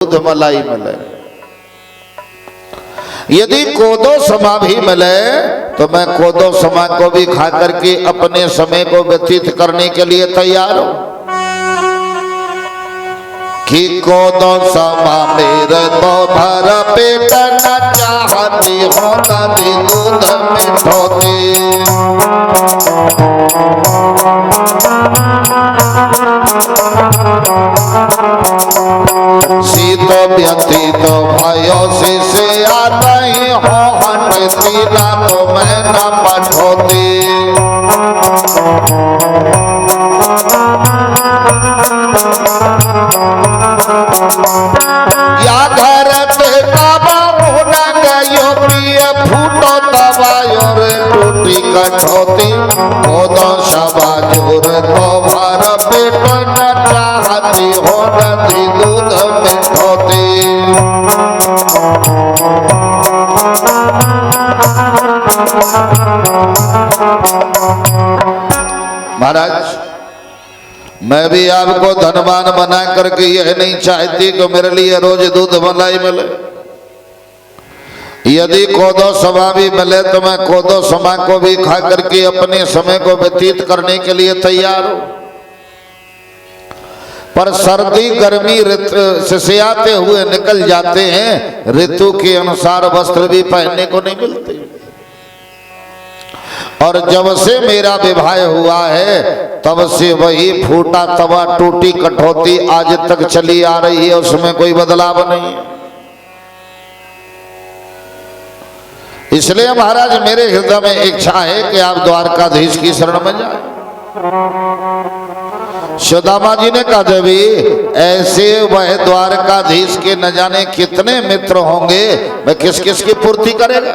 दूध मलाई मिले। यदि कोदो समा भी मिले तो मैं कोदो समा को भी खा करके अपने समय को व्यतीत करने के लिए तैयार हूं। कि कोदो समा मेरे तो भर पेट न चाहती हो नदी दूध में धोती। शीत व्यतीत भयो से आता ही हो हटती ना तो मैं न पठोती। या घर पे काबा होना गयो पिए फूटो दबायो रे टूटी कठौती। कोदो समा जोर तो भर पेट न चाहती हो नदी दूध में धोती। महाराज मैं भी आपको धनवान बना करके यह नहीं चाहती कि मेरे लिए रोज दूध मलाई मिले। यदि कोदो समा भी मिले तो मैं कोदो समा को भी खा करके अपने समय को व्यतीत करने के लिए तैयार हूं। पर सर्दी गर्मी सिसियाते हुए निकल जाते हैं, ऋतु के अनुसार वस्त्र भी पहनने को नहीं मिलते। और जब से मेरा विवाह हुआ है तब से वही फूटा तवा टूटी कठौती आज तक चली आ रही है, उसमें कोई बदलाव नहीं है। इसलिए महाराज मेरे हृदय में इच्छा है कि आप द्वारकाधीश की शरण में जाएं। सुदामा जी ने कहा देवी ऐसे वह द्वारकाधीश के न जाने कितने मित्र होंगे, वह किस किस की पूर्ति करेगा।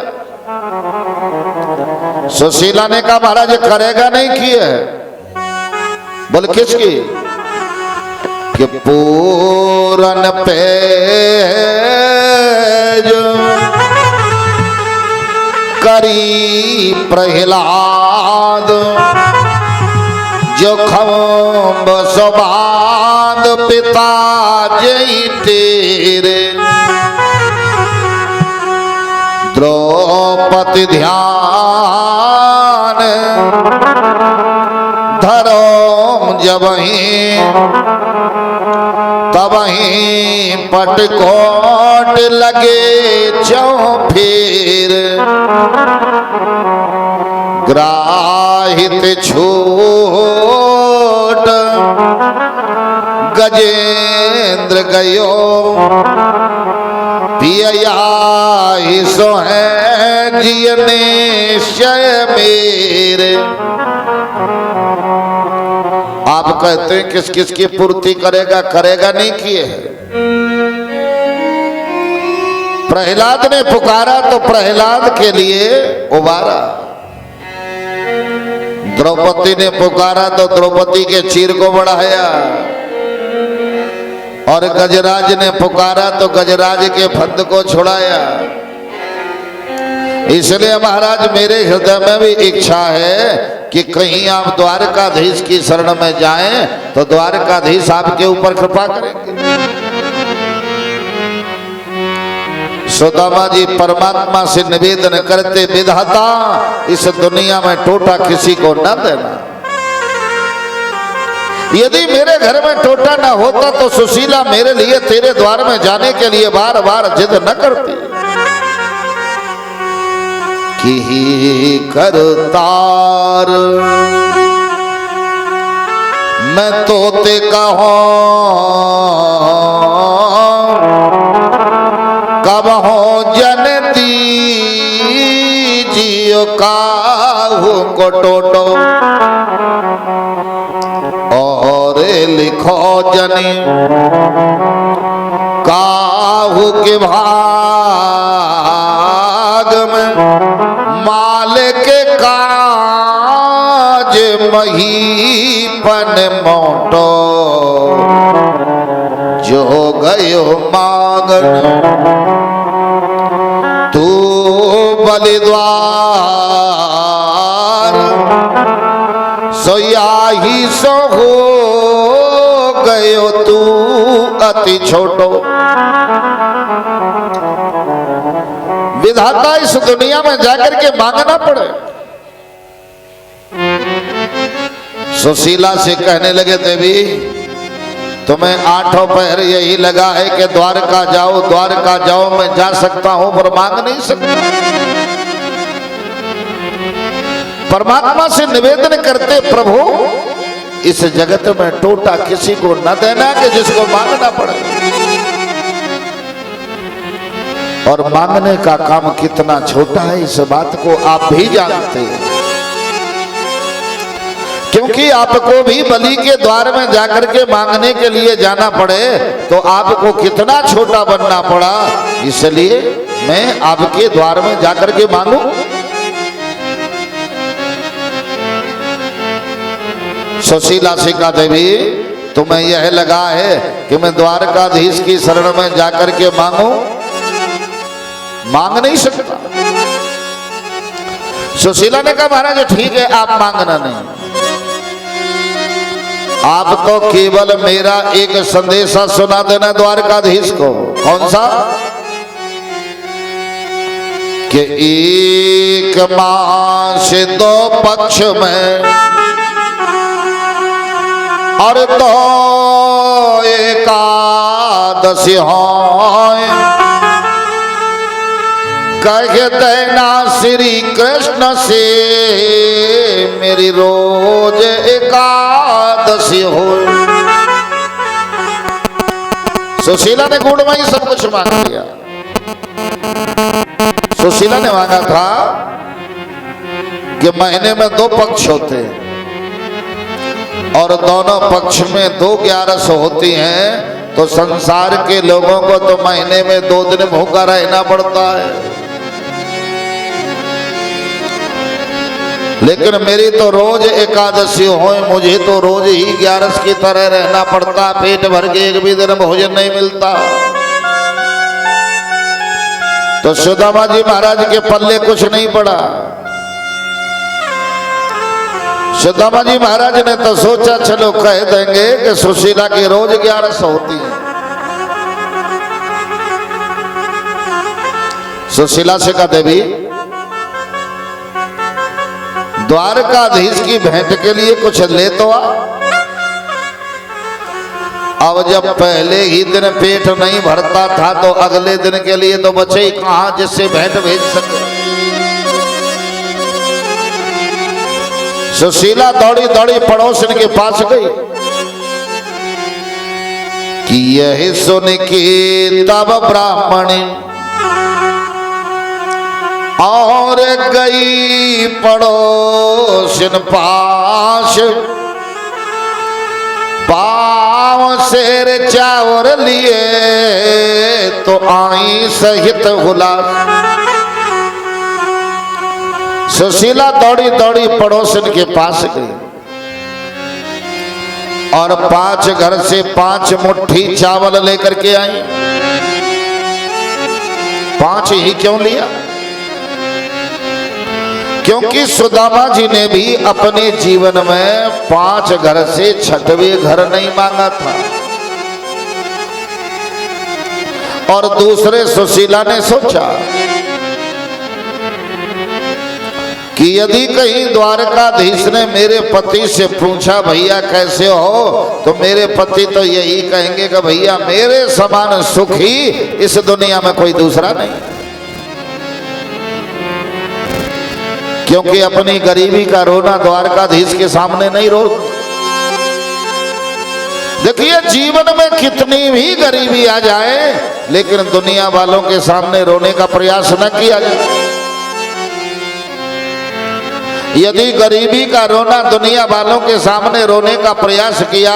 सुशीला ने कहा महाराज करेगा नहीं किए है। बोल किसकी? कि पूरन पेज करी प्रहलाद जो खम्ब सबाद पिता जय तेरे। द्रौपदी ध्यान धरो जब ही तब ही पटकोट लगे चौफेर। ग्राहित छूट गजेंद्र गयो पिया सो है जियने शय मेरे। आप कहते हैं किस किस की पूर्ति करेगा, करेगा नहीं किए है। प्रहलाद ने पुकारा तो प्रहलाद के लिए उबारा। द्रौपदी ने पुकारा तो द्रौपदी के चीर को बढ़ाया। और गजराज ने पुकारा तो गजराज के फंद को छुड़ाया। इसलिए महाराज मेरे हृदय में भी इच्छा है कि कहीं आप द्वारकाधीश की शरण में जाएं तो द्वारकाधीश आपके ऊपर कृपा करेंगे। सुदामा जी परमात्मा से निवेदन करते विधाता इस दुनिया में टोटा किसी को न देना। यदि मेरे घर में टोटा न होता तो सुशीला मेरे लिए तेरे द्वार में जाने के लिए बार बार जिद न करती। कि करतार मैं तोते कहो कब हो जनती जियो काहू को टोटो। और लिखो जनी काहू के भाग में माल के काज महीपन मोटो। जो गयो मांगन तू बलिद्वार सोया ही सो हो गयो तू अति छोटो। विधाता इस दुनिया में जाकर के मांगना पड़े। सुशीला से कहने लगे देवी तुम्हें आठों पहर यही लगा है कि द्वारका जाओ, मैं जा सकता हूं पर मांग नहीं सकता। परमात्मा से निवेदन करते प्रभु इस जगत में टोटा किसी को न देना कि जिसको मांगना पड़े। और मांगने का काम कितना छोटा है इस बात को आप भी जानते हैं, क्योंकि आपको भी बलि के द्वार में जाकर के मांगने के लिए जाना पड़े तो आपको कितना छोटा बनना पड़ा, इसलिए मैं आपके द्वार में जाकर के मांगू। सुशीला से कहा देवी तुम्हें यह लगा है कि मैं द्वारकाधीश की शरण में जाकर के मांगू, मांग नहीं सकता। सुशीला ने कहा महाराज ठीक है आप मांगना नहीं, आपको केवल मेरा एक संदेशा सुना देना द्वारकाधीश को। कौन सा? कि एक मास दो पक्ष में और दो एकादशी होय, कह देना श्री कृष्ण से मेरी रोज एकादशी हो। सुशीला ने गुड़ में ही सब कुछ मांग लिया। सुशीला ने मांगा था कि महीने में दो पक्ष होते हैं और दोनों पक्ष में 2 11 होती हैं, तो संसार के लोगों को तो महीने में 2 दिन भूखा रहना पड़ता है, लेकिन मेरी तो रोज एकादशी हो, मुझे तो रोज ही 11 की तरह रहना पड़ता, पेट भर के एक भी दिन भोजन नहीं मिलता। तो सुदामा जी महाराज के पल्ले कुछ नहीं पड़ा। सुदामा जी महाराज ने तो सोचा चलो कह देंगे कि सुशीला की रोज 11 होती है। सुशीला से कहा देवी द्वारकाधीश की भेंट के लिए कुछ ले तो आ। अब जब पहले ही दिन पेट नहीं भरता था तो अगले दिन के लिए तो बचे ही कहां जिससे भेंट भेज सके। सुशीला दौड़ी दौड़ी पड़ोसन के पास गई कि यह सुन के तब ब्राह्मणी और गई पड़ोसन पास, पाँव शेर चावर लिए तो आई सहित हुलास। सुशीला दौड़ी दौड़ी पड़ोसन के पास गई और 5 घर से 5 मुट्ठी चावल लेकर के आई। 5 ही क्यों लिया? क्योंकि सुदामा जी ने भी अपने जीवन में 5 घर से 6वें घर नहीं मांगा था। और दूसरे सुशीला ने सोचा कि यदि कहीं द्वारकाधीश ने मेरे पति से पूछा भैया कैसे हो, तो मेरे पति तो यही कहेंगे कि भैया मेरे समान सुखी इस दुनिया में कोई दूसरा नहीं। क्योंकि अपनी गरीबी का रोना द्वारकाधीश के सामने नहीं रो। देखिए जीवन में कितनी भी गरीबी आ जाए लेकिन दुनिया वालों के सामने रोने का प्रयास न किया जाए। यदि गरीबी का रोना दुनिया वालों के सामने रोने का प्रयास किया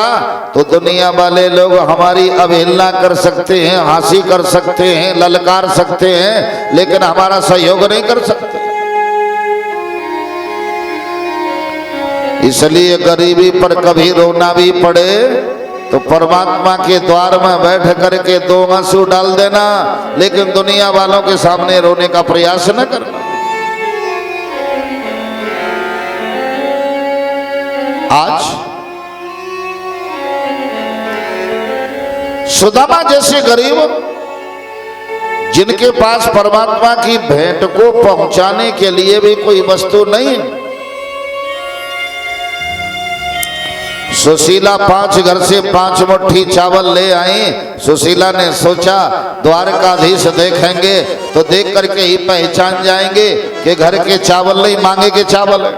तो दुनिया वाले लोग हमारी अवहेलना कर सकते हैं, हंसी कर सकते हैं, ललकार सकते हैं, लेकिन हमारा सहयोग नहीं कर सकते। इसलिए गरीबी पर कभी रोना भी पड़े तो परमात्मा के द्वार में बैठ करके 2 आंसू डाल देना, लेकिन दुनिया वालों के सामने रोने का प्रयास न करना। आज सुदामा जैसे गरीब जिनके पास परमात्मा की भेंट को पहुंचाने के लिए भी कोई वस्तु नहीं। सुशीला 5 घर से 5 मुट्ठी चावल ले आई। सुशीला ने सोचा द्वारकाधीश देखेंगे तो देख करके ही पहचान जाएंगे कि घर के चावल नहीं, मांगे के चावल है।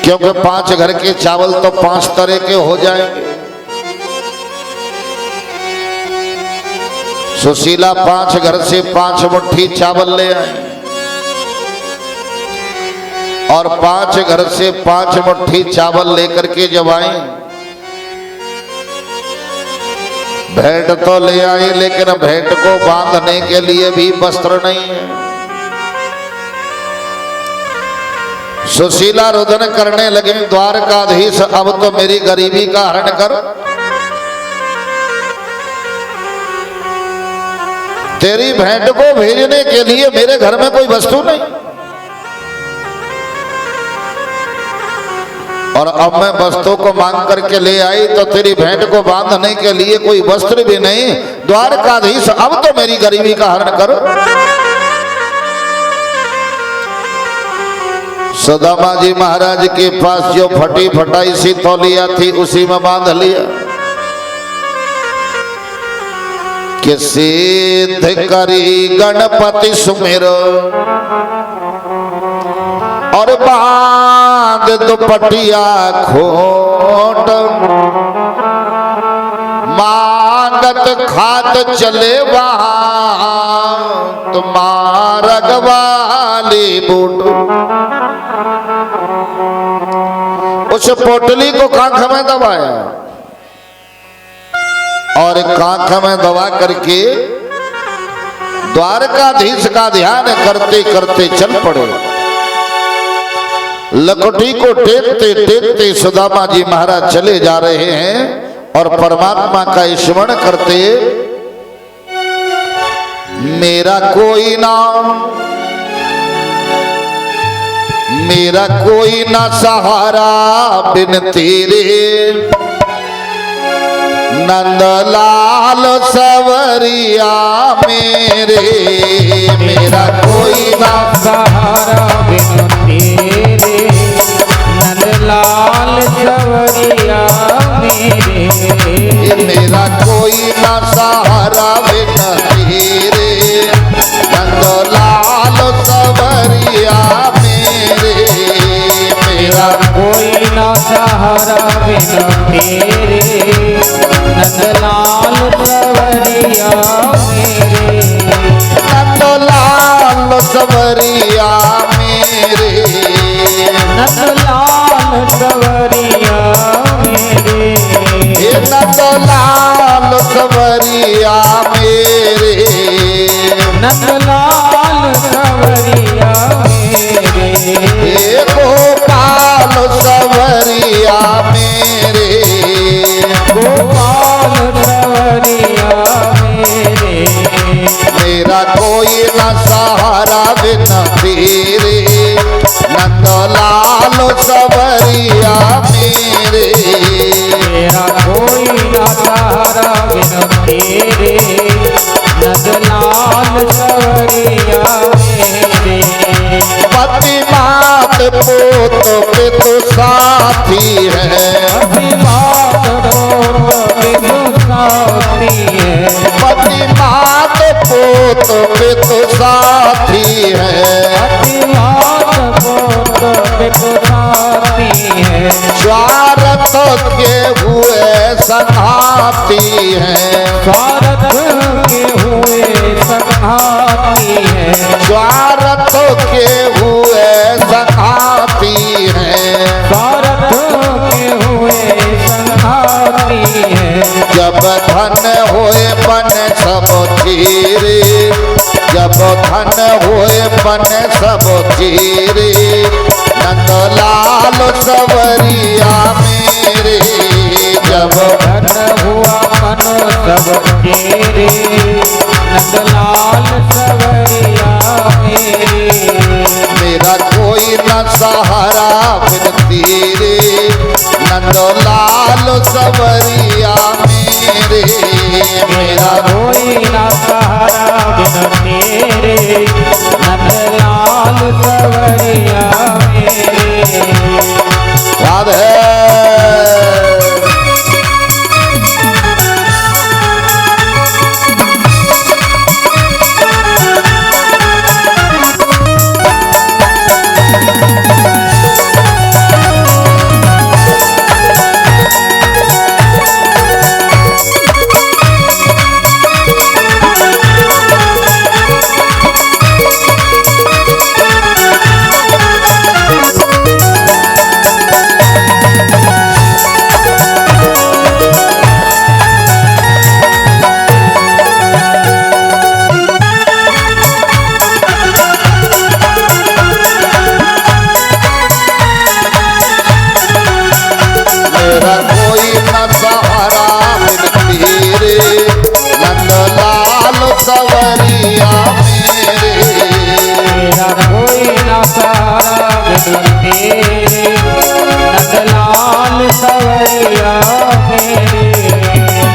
क्योंकि 5 घर के चावल तो 5 तरह के हो जाएंगे। सुशीला 5 घर से 5 मुट्ठी चावल ले आई और 5 घर से 5 मुट्ठी चावल लेकर के जब आई, भेंट तो ले आई लेकिन भेंट को बांधने के लिए भी वस्त्र नहीं है। सुशीला रुदन करने लगे, द्वारकाधीश अब तो मेरी गरीबी का हरण कर। तेरी भेंट को भेजने के लिए मेरे घर में कोई वस्तु नहीं और अब मैं वस्तु को मांग करके ले आई तो तेरी भेंट को बांधने के लिए कोई वस्त्र भी नहीं। द्वारकाधीश अब तो मेरी गरीबी का हरण कर। सुदामा जी महाराज के पास जो फटी फटाई सी तौलिया थी उसी में बांध लिया कि सिद्ध करी गणपति सुमिर और बांध दुपटिया खोट, मांगत खात चले वहां तुम्हारा गवाली बूट। उस पोटली को कांख में दबाया और कांख में दबा करके द्वारकाधीश का ध्यान करते करते चल पड़े। लकड़ी को टेकते टेकते सुदामा जी महाराज चले जा रहे हैं और परमात्मा का स्मरण करते, मेरा कोई नाम, मेरा कोई ना सहारा बिन तेरे, नंदलाल सवरिया मेरे। मेरा कोई ना सहारा बिन तेरे, नंदलाल सवरिया मेरे। मेरा कोई ना सहारा बिन तेरे, नंदलाल सवरिया मेरे। मेरा कोई ना सहारा बिन तेरे, नंदलाल सवरिया मेरे। नंदलाल सवरिया मेरे, नंदलाल सवरिया मेरे। नंदलाल सवरिया मेरे, नंदलाल सवरिया मेरे। गोपाल सवरिया मेरे, गोपाल सवरिया मेरे। मेरा कोई न सहारा बिन तेरे, नंदलाल सवरिया मेरे। मेरा कोई ना सहारा बिन तेरे, नंदलाल सवरिया मेरे। पति मात पोत पितु साथी है, पति मात पोत पितु साथी है। पति मात पोत पितु साथी है। पति मात पोत पितु साथी है। स्वार्थ के हुए संघाती है, स्वार्थ के हुए संघाती है। स्वार्थ के हुए संघाती है। स्वार्थ के हुए संघाती है। जब धन होए बन सब चीरे, जब धन होए बन सब चीरे, नंदलाल सवरिया मेरे। जब धन हुआ मन सब तेरे, नंदलाल सवरिया मेरे। मेरा कोई न सहारा बिन तेरे, नंदलाल सवरिया मेरे। मेरा कोई ना सहारा बिन तेरे नंदलाल सवरिया मेरे। राधे मेरा कोई न सहारा बिन तेरे नंदलाल सवरिया मेरे। मेरा कोई ना सहारा बिन तेरे नंदलाल सवरिया मेरे।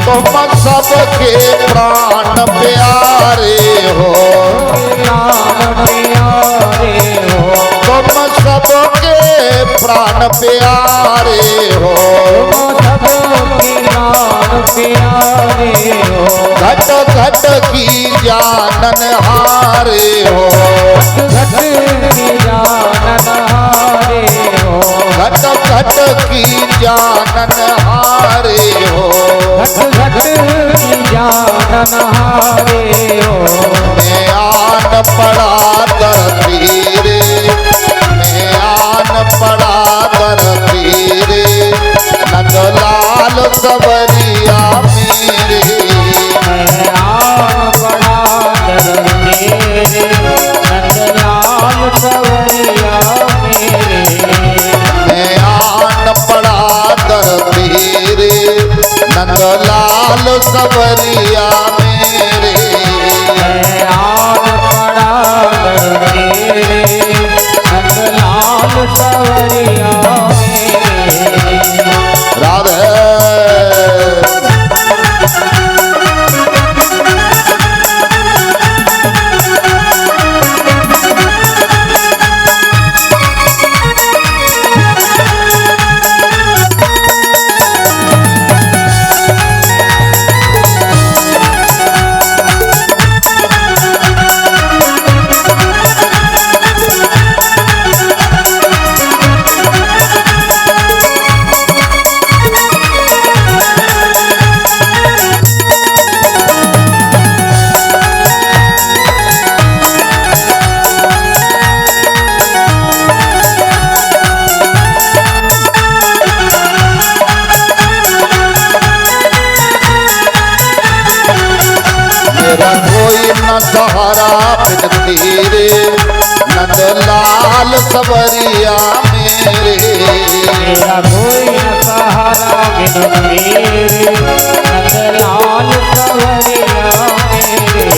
तुम सबके प्राण प्यारे हो, प्राण प्यारे हो, तुम सबके प्राण प्यारे हो। सबके प्राण प्यारे हो, घट घट की जानन हारे हो, घट की जानन हारे हो, घट घट की जानन हारे हो। घट घट की जानन हारे हो। मैं आन पड़ा दर तेरे, मैं आन पड़ा दर तेरे नंदलाल सवरिया मेरे। मैं आन पड़ा दर तेरे नंदलाल सवरिया मेरे। मैं आन पड़ा दर तेरे नंदलाल सवरिया मेरे। मैं आन पड़ा दर तेरे नंदलाल सवरिया मेरे। राधे मेरा कोई न सहारा बिन तेरे नंदलाल सवरिया मेरे। मेरा कोई न सहारा बिन तेरे नंदलाल सवरिया मेरे।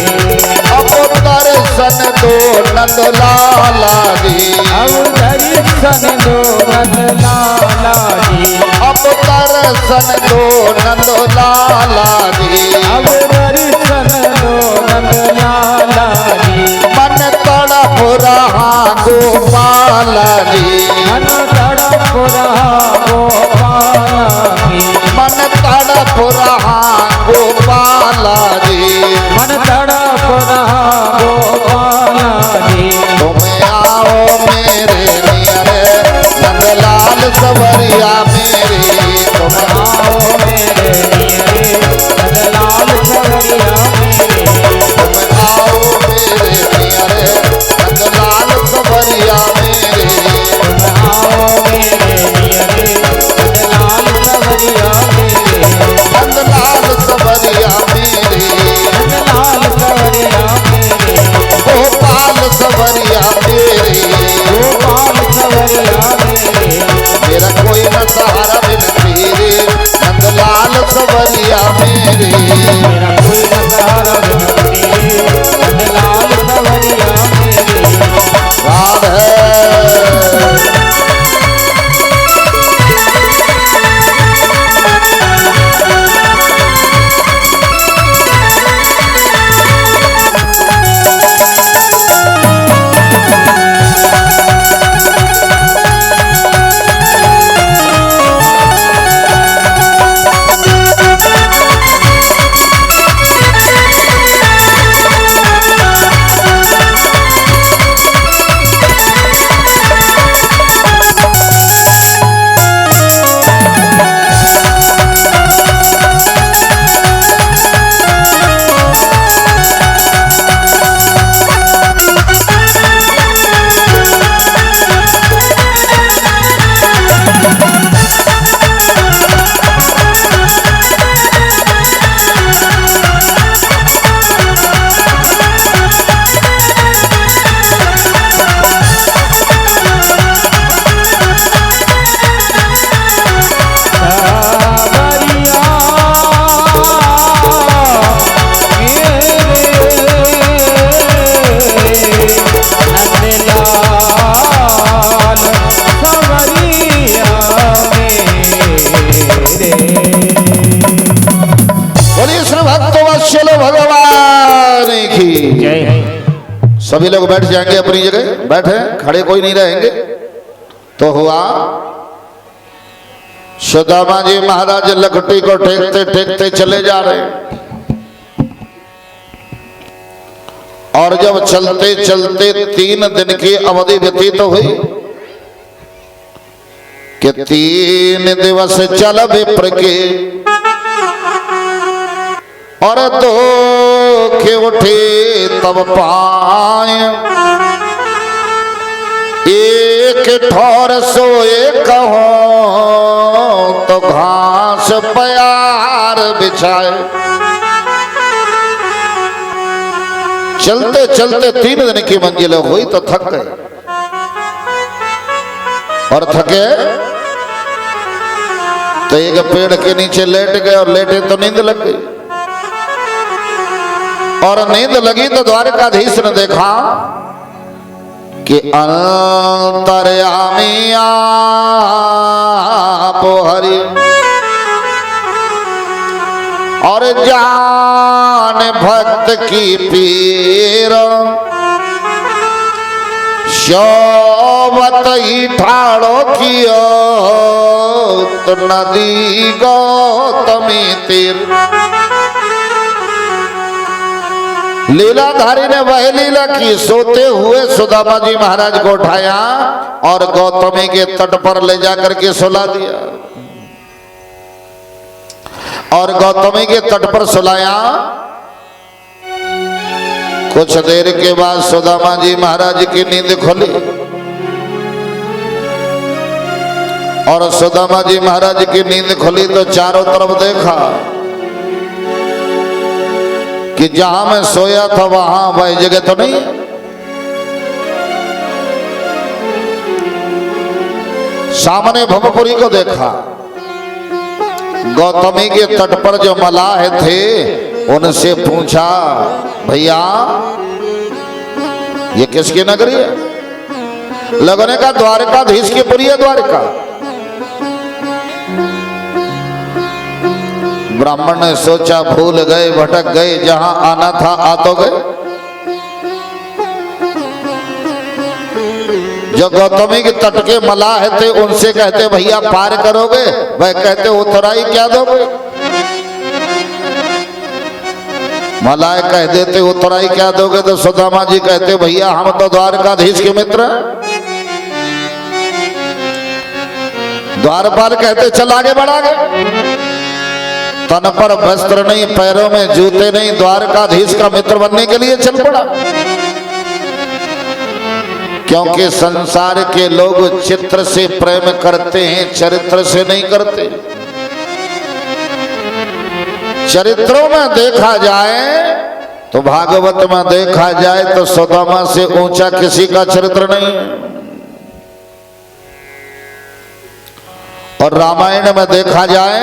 अब दर्शन दो नंदलाला जी, अब दर्शन दो नंदलाला जी, अब दर्शन दो नंदलाला जी। अब दर्शन दो नंदलाला जी। मन तड़प रहा गोपाल जी, मन तड़प रहा गोपाल जी, मन तड़प रहा गोपाल जी। मन तड़प रहा गोपाल जी। तुम आओ मेरे नियर नंदलाल सवरिया मेरे। तुम आओ मेरे नियरे नंदलाल सवरिया सभी लोग बैठ जाएंगे अपनी जगह, बैठे, खड़े कोई नहीं रहेंगे। तो हुआ सुदामा जी महाराज लकड़ी को टेकते टेकते चले जा रहे हैं। और जब चलते चलते 3 दिन की अवधि व्यतीत हुई कि 3 दिवस चल विप्र के और 2 के उठे तब पाए, एक ठौर सोए कहो तो घास प्यार बिछाए। चलते चलते 3 दिन की मंजिल हुई तो थक गए, और थके तो एक पेड़ के नीचे लेट गए, और लेटे तो नींद लग गई। और नींद लगी तो द्वारकाधीश ने देखा कि अंतर्यामी आप हरि और जान भक्त की पीर, शोभत ही ठाड़ो कियो तो नदी गौतमी तीर। लीलाधारी ने वह लीला की, सोते हुए सुदामा जी महाराज को उठाया और गौतमी के तट पर ले जाकर के सुला दिया। और गौतमी के तट पर सुलाया। कुछ देर के बाद सुदामा जी महाराज की नींद खुली, और सुदामा जी महाराज की नींद खुली तो चारों तरफ देखा कि जहां मैं सोया था वहां वह जगह तो नहीं। सामने भवपुरी को देखा। गौतमी के तट पर जो मलाह थे उनसे पूछा, भैया ये किसकी नगरी है? लगने का द्वारकाधीश की पुरी है द्वारका। ब्राह्मण ने सोचा भूल गए, भटक गए, जहां आना था आ तो गए। जो गौतमी के तट के मलाह थे उनसे कहते, भैया पार करोगे? वह कहते, उतराई क्या दोगे? मलाह कह देते, उतराई क्या दोगे? तो सुदामा जी कहते, भैया हम तो द्वारकाधीश के मित्र हैं। द्वारपाल कहते, चल आगे बढ़ा गए। तन पर वस्त्र नहीं, पैरों में जूते नहीं, द्वारकाधीश का मित्र बनने के लिए चल पड़ा। क्योंकि संसार के लोग चित्र से प्रेम करते हैं, चरित्र से नहीं करते। चरित्रों में देखा जाए तो भागवत में देखा जाए तो सुदामा से ऊंचा किसी का चरित्र नहीं है, और रामायण में देखा जाए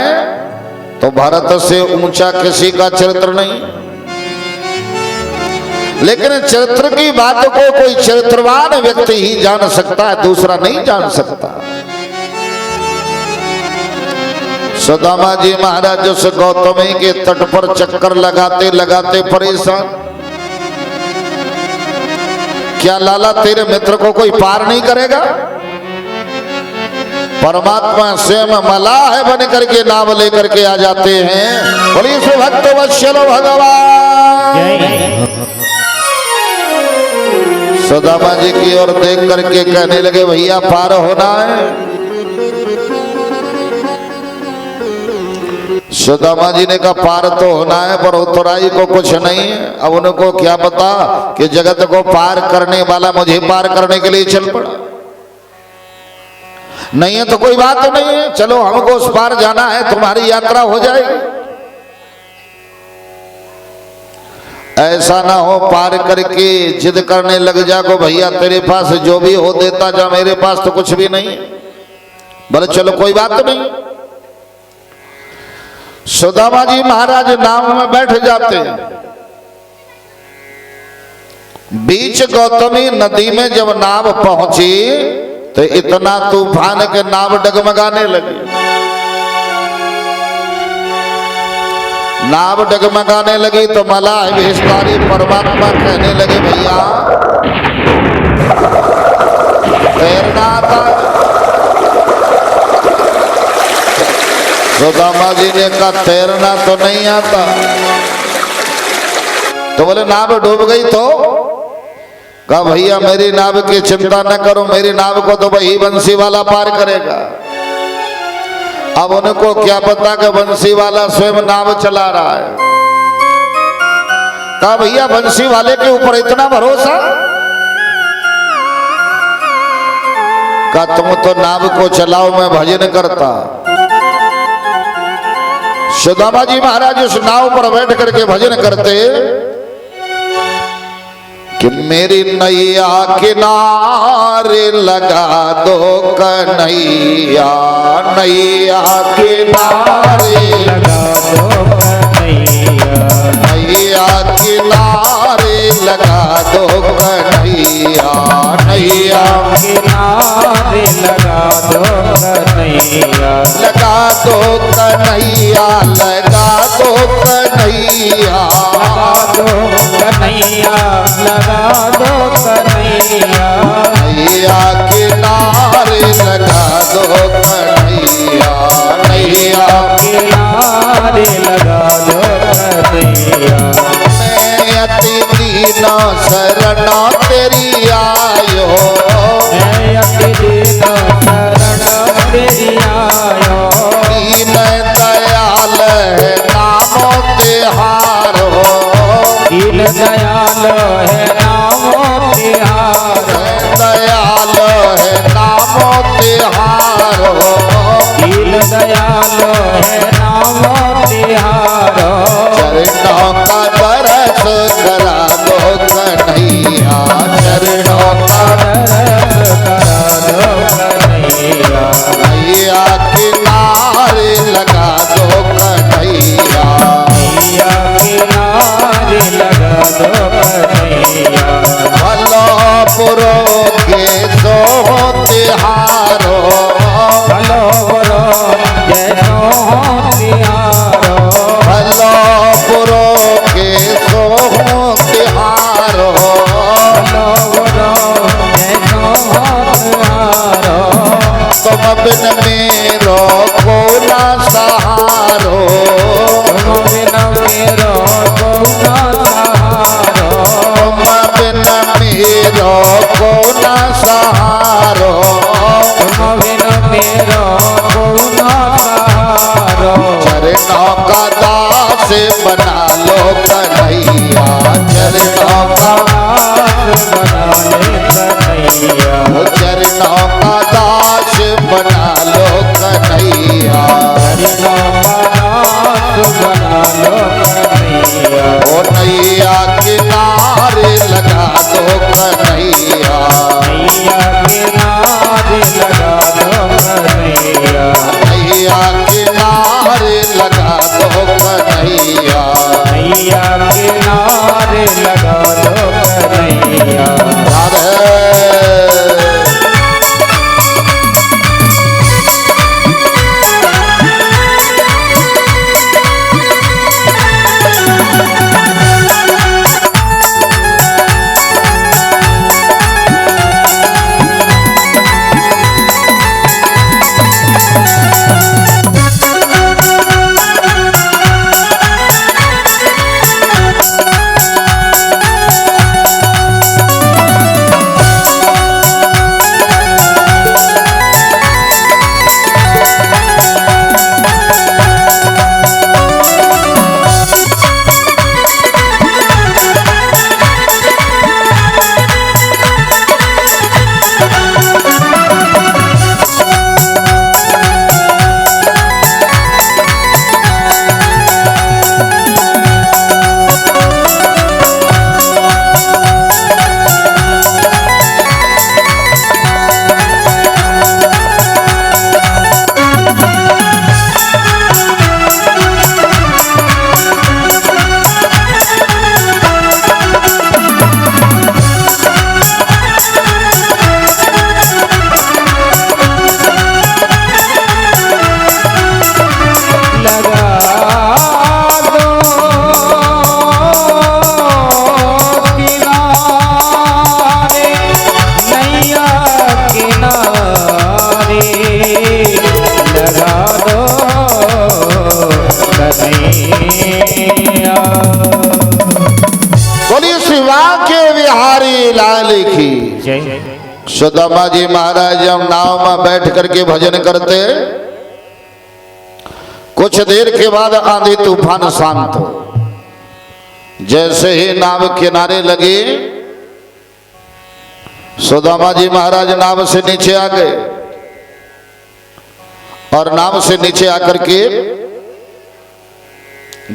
तो भरत से ऊंचा किसी का चरित्र नहीं। लेकिन चरित्र की बात को कोई चरित्रवान व्यक्ति ही जान सकता है, दूसरा नहीं जान सकता। सुदामा जी महाराज उस गौतमी के तट पर चक्कर लगाते लगाते परेशान। क्या लाला तेरे मित्र को कोई पार नहीं करेगा? परमात्मा स्वयं मलाह बन करके नाव लेकर के आ जाते हैं। बोलिए श्री भक्त वत्सल भगवान। सुदामा जी की ओर देख करके कहने लगे, भैया पार होना है। सुदामा जी ने कहा, पार तो होना है पर उतराई को कुछ नहीं है। अब उनको क्या पता कि जगत को पार करने वाला मुझे पार करने के लिए चल पड़ा। नहीं है तो कोई बात तो नहीं है, चलो हमको उस पार जाना है, तुम्हारी यात्रा हो जाएगी। ऐसा ना हो पार करके जिद करने लग जाओ, भैया तेरे पास जो भी हो देता जा, मेरे पास तो कुछ भी नहीं। बोले चलो कोई बात तो नहीं। सुदामा जी महाराज नाव में बैठ जाते हैं। बीच गौतमी नदी में जब नाव पहुंची तो इतना तूफान के नाव डगमगाने लगी। नाव डगमगाने लगी तो मलाह विस्तारी परमात्मा कहने लगे, भैया तैरना आता है? सुदामा जी ने कहा तैरना तो नहीं आता। तो बोले नाव डूब गई तो? कहा भैया मेरी नाव की चिंता न करो, मेरी नाव को तो वही बंसी वाला पार करेगा। अब उनको क्या पता कि बंसी वाला स्वयं नाव चला रहा है। कहा भैया बंसी वाले के ऊपर इतना भरोसा? कहा तुम तो नाव को चलाओ, मैं भजन करता। सुदामा जी महाराज उस नाव पर बैठ करके भजन करते कि मेरी नैया किनारे लगा दो कन्हैया, नैया किनारे लगा दो कन्हैया, नैया किनारे लगा दो कन्हैया, नैया किनारे लगा दो कन्हैया, लगा दो कन्हैया, लगा दो कन्हैया, लगा दो कन्हैया, लगा दो कन्हैया, नैया किनारे लगा दो कन्हैया, नैया किनारे लगा दो कन्हैया। मैं अति दीना शरणा तेरी आयो, मैं अति दीन शरण तेरी आयो, दीन दयाल है नामो तिहारो, दीन दयाल है नामो तिहारो, दयाल है नामो तिहारो, दीन दयाल है नामो तिहारो, चरणों का दरस करा दो कन्हैया, चरणों का दरस करा दो कन्हैया, नैया किनारे लगा दो कन्हैया, नैया किनारे लगा दो कन्हैया, भलो बुरो के सो तिहारो, भलो बुरो जैसो तिहारो, भलो बुरो के सो तिहारो, भलो बुरो जैसो तिहारो, तुम बिन मेरो को ना सहारो, तुम बिन मेरो को ना सहारो, तुम बिन मेरो को ना सहारो, तुम बिन मेरो को ना सहारो, चरणों का दास बना लो कन्हैया, चरणों का दास बना ले कन्हैया, चरणों का दास बना लो कन्हैया, चरणों का दास बना लो कन्हैया, ओ नैया किनारे लगा दो कन्हैया, नैया किनारे लगा दो कन्हैया, नैया किनारे लगा दो कन्हैया, नैया किनारे लगा दो कन्हैया। राधे कन्हैया। बोलिए शिवा के बिहारी लाल की जय। सुदामा जी महाराज जब नाव में बैठ करके भजन करते, कुछ देर के बाद आंधी तूफान शांत हो। जैसे ही नाव किनारे लगी, सुदामा जी महाराज नाव से नीचे आ गए और नाव से नीचे आकर के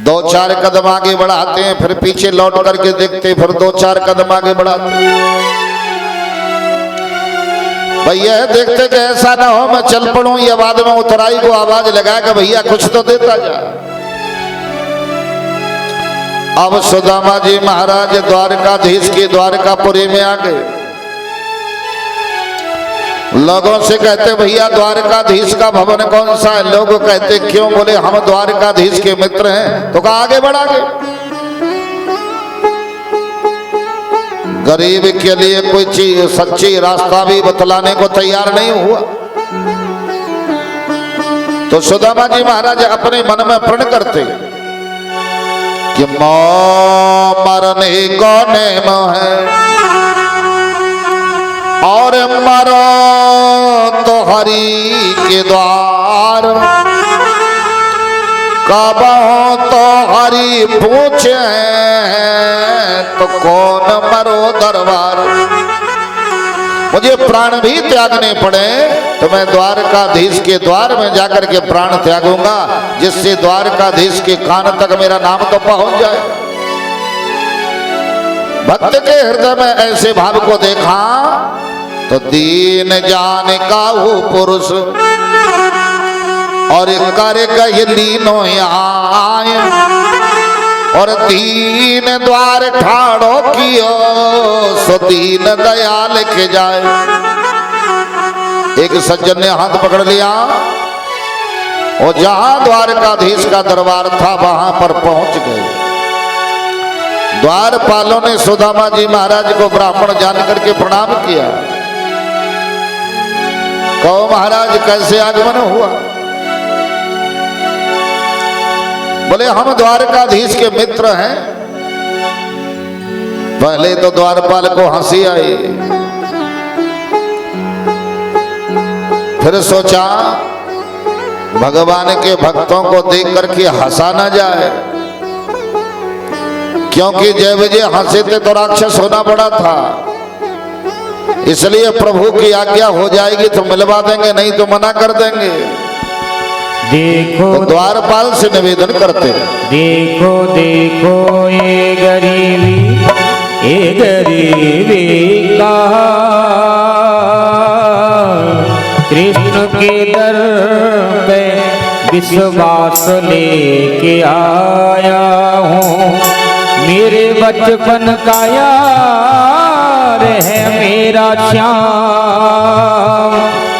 2-4 कदम आगे बढ़ाते हैं, फिर पीछे लौट करके देखते, फिर 2-4 कदम आगे बढ़ाते। भैया देखते कि ऐसा ना हो मैं चल पड़ूं या बाद में उतराई को आवाज लगाया कि भैया कुछ तो देता जा। अब सुदामा जी महाराज द्वारकाधीश के द्वारकापुरी में आ गए। लोगों से कहते भैया द्वारकाधीश का भवन कौन सा है? लोग कहते क्यों? बोले हम द्वारकाधीश के मित्र हैं। तो कहा आगे बढ़ा गए। गरीब के लिए कोई चीज सच्ची रास्ता भी बतलाने को तैयार नहीं हुआ। तो सुदामा जी महाराज अपने मन में प्रण करते कि मरने को नेम है और मरो तो हरि के द्वार, कब तो हरि पूछे तो कौन मरो दरबार। मुझे प्राण भी त्यागने पड़े तो मैं द्वारकाधीश के द्वार में जाकर के प्राण त्यागूंगा, जिससे द्वारकाधीश के कान तक मेरा नाम तो पहुंच जाए। भक्त के हृदय में ऐसे भाव को देखा तो दीन जान का वो पुरुष और कर गए लीनो आए और दीन द्वार ठाड़ो कियो सो दीन दयाल के जाए। एक सज्जन ने हाथ पकड़ लिया और जहां द्वारकाधीश का दरबार था वहां पर पहुंच गए। द्वारपालों ने सुदामा जी महाराज को ब्राह्मण जान करके प्रणाम किया। कहो महाराज कैसे आगमन हुआ? बोले हम द्वारकाधीश के मित्र हैं। पहले तो द्वारपाल को हंसी आई, फिर सोचा भगवान के भक्तों को देख करके हंसा ना जाए, क्योंकि जय विजय हंसे थे तो राक्षस होना पड़ा था। इसलिए प्रभु की आज्ञा हो जाएगी तो मिलवा देंगे, नहीं तो मना कर देंगे। देखो तो द्वारपाल से निवेदन करते, देखो देखो ये गरीबी का कृष्ण के दर पे विश्वास लेके आया हूँ। मेरे बचपन का यार है मेरा श्याम,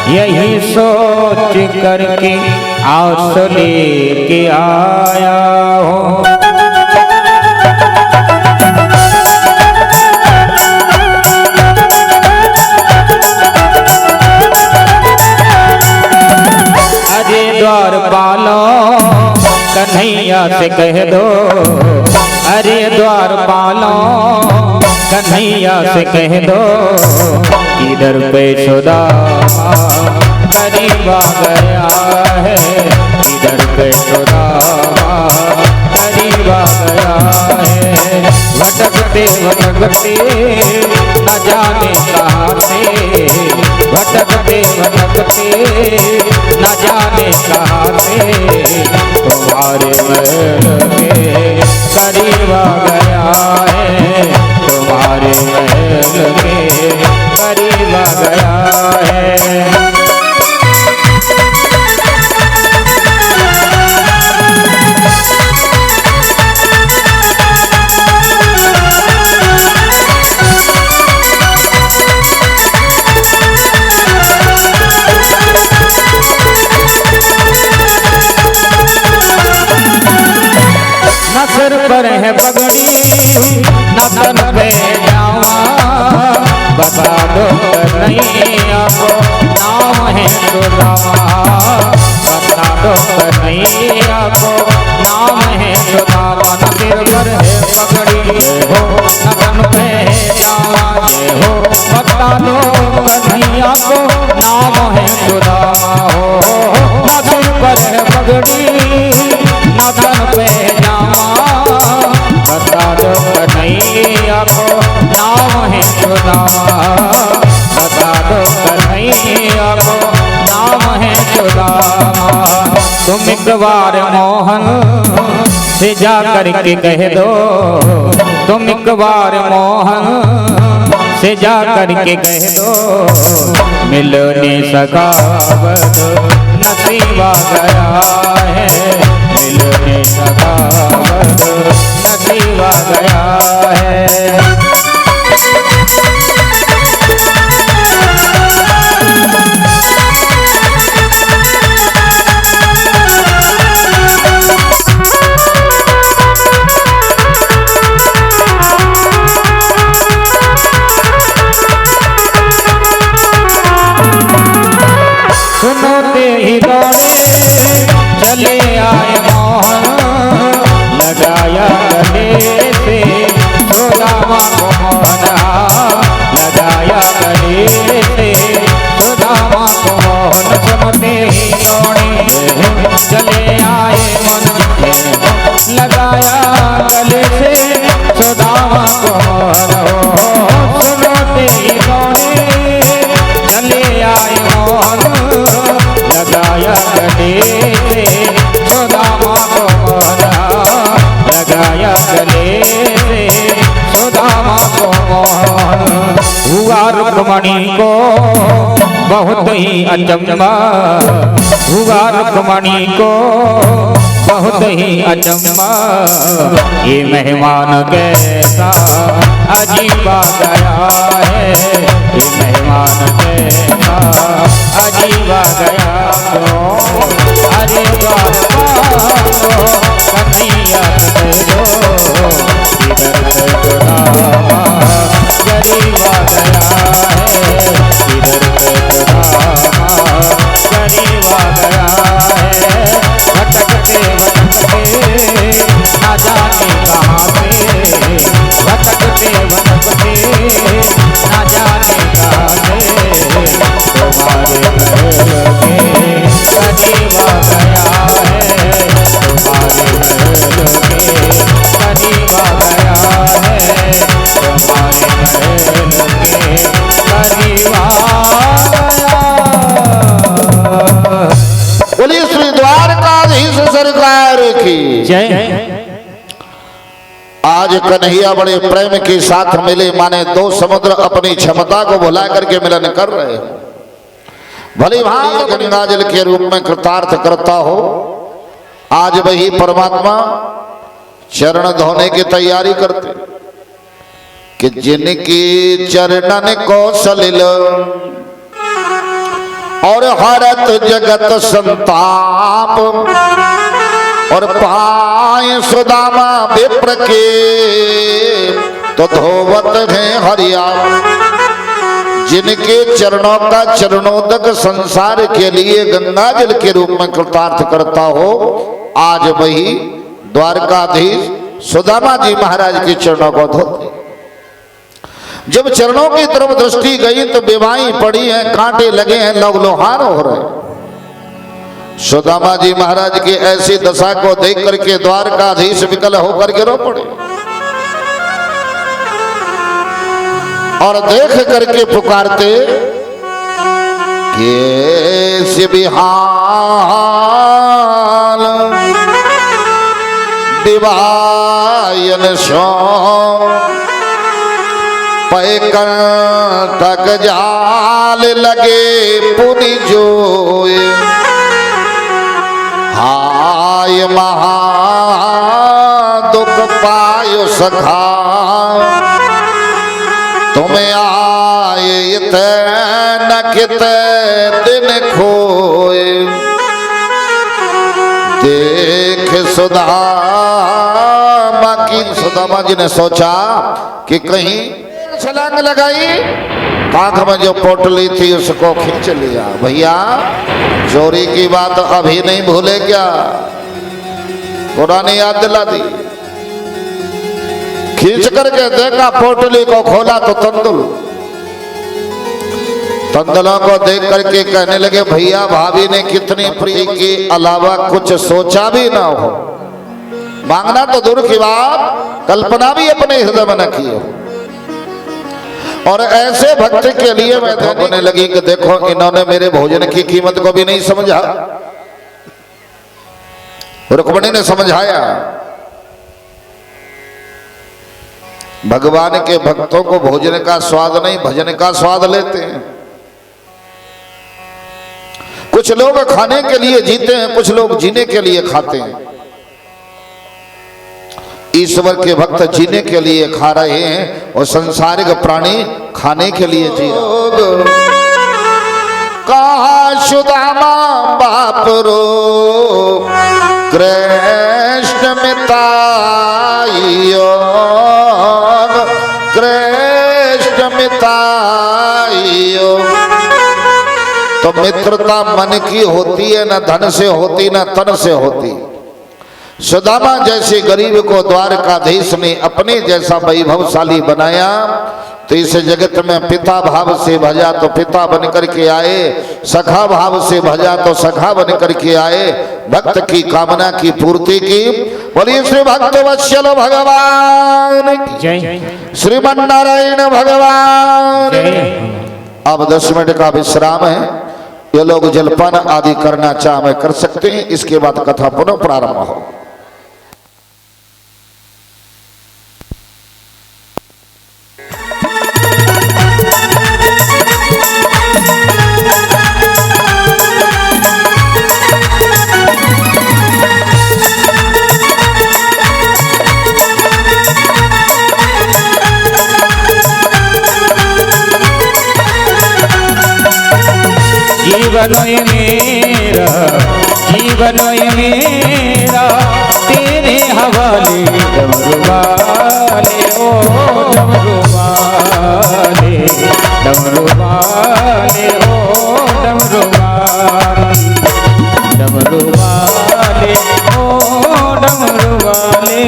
यही सोच करके आस लेके आया हूँ। अरे द्वारपालों कन्हैया से कह दो, अरे द्वारपालों कन्हैया से कह दो, इधर पे सुदामा करीब आ गया है, इधर पे सुदामा करीब आ गया है। भटकते भटकते न जाने कहाँ से, भटकते भटकते न जाने कहाँ से, तुम्हारे महल के करीब आ गया है, तुम्हारे महल के करीब आ गया है। सर पर है पगड़ी न तन पे जावा, बता दो कन्हैया को नाम है सुदामा, बता दो कन्हैया को नाम है एक बार मोहन से जा करके कह दो, तुम एक बार मोहन से जा करके कह दो, मिलने सखावत नसीबा गया है, मिलने सखावत नसीबा गया है। सुनते ही दौड़े चले आए मोहन, लगाया गले से सुदामा को मोहन, लगाया गले से सुदामा को मोहन। सुनते ही दौड़े चले आए मन, लगाया गले से सुदामा को मोहन। सुनते ही दौड़े चले आए मोहन, लगाया गले से सुदामा को मोहन, लगाया गले से सुदामा को मोहन। हुआ रुक्मणी को बहुत ही अचंबा, हुआ रुक्मणी को बहुत ही अचंबा, ये मेहमान कैसा अजीबा गया है, ये मेहमान कैसा अजीबा गया। अरे द्वार कन्हैया दो, इधर से सुदामा गरीबा गया है, इधर से सुदामा गरीबा गया है। भटकते भटकते ना जाने कहाँ से, भटकते भटकते ना जाने कहाँ से, तुम्हारे महल के करीबा गया है, तुम्हारे महल के करीबा गया है, तुम्हारे महल के करीबा गया। बोलिए श्री द्वारकाधीश सरकार की जय। आज कन्हैया बड़े प्रेम के साथ मिले, माने दो समुद्र अपनी क्षमता को भुला करके मिलन कर रहे हैं। भली भांति गंगा जल के रूप में कृतार्थ करता हो, आज वही परमात्मा चरण धोने की तैयारी करते कि जिनकी चरणन को सलिल और हरत जगत संताप, और पाए सुदामा विप्र के तो धोवत है हरिया। जिनके चरणों का चरणोदक संसार के लिए गंगा जल के रूप में कृतार्थ करता हो, आज वही द्वारकाधीश सुदामा जी महाराज के चरणों को धोते। जब चरणों की तरफ दृष्टि गई तो बेवाई पड़ी है, कांटे लगे हैं, लोग लोहार हो रहे। सुदामा जी महाराज की ऐसी दशा को देख करके द्वारकाधीश विकल होकर के रो पड़े और देख करके पुकारते कैसे बिहाल दिवायन सो पैकर तक जाल लगे पुनि जोए। हाय महा दुख पायो सखा तुम्हें आए इत न कित दिन खोए। देख सुदामा जी ने सोचा कि कहीं छलांग लगाई, आंख में जो पोटली थी उसको खींच लिया। भैया चोरी की बात अभी नहीं भूले क्या? पुरानी याद दिला दी। खींच करके देखा, पोटली को खोला तो तंदुलों को देख करके कहने लगे भैया भाभी ने कितनी प्रिय के अलावा कुछ सोचा भी ना हो। मांगना तो दूर की बात, कल्पना भी अपने हृदय में न की हो। और ऐसे भक्त के लिए मैं होने लगी कि देखो इन्होंने मेरे भोजन की कीमत को भी नहीं समझा। रुक्मिणी ने समझाया, भगवान के भक्तों को भोजन का स्वाद नहीं भजन का स्वाद लेते हैं। कुछ लोग खाने के लिए जीते हैं, कुछ लोग जीने के लिए खाते हैं। ईश्वर के भक्त जीने के लिए खा रहे हैं और संसारिक प्राणी खाने के लिए जी रहे हैं। कहा सुदामा बाप रो कृष्ण मिताइयो, कृष्ण मिताइयो। तो मित्रता मन की होती है, न धन से होती न तन से होती। सुदामा जैसे गरीब को द्वारकाधीश ने अपने जैसा वैभवशाली बनाया, तो इस जगत में पिता भाव से भजा तो पिता बन करके आए, सखा भाव से भजा तो सखा बन करके आए, भक्त की कामना की पूर्ति की। बोलिए श्री भक्त वत्सल भगवान की जय, श्रीमन नारायण भगवान। अब 10 मिनट का विश्राम है। ये लोग जलपान आदि करना चाहे कर सकते हैं, इसके बाद कथा पुनः प्रारंभ हो। जीवन मेरा, जीवन मेरा तेरे हवाले, डमरू वाले ओ डमरू वाले, डमरू वाले ओ डमरू वाले, डमरू वाले ओ डमरू वाले।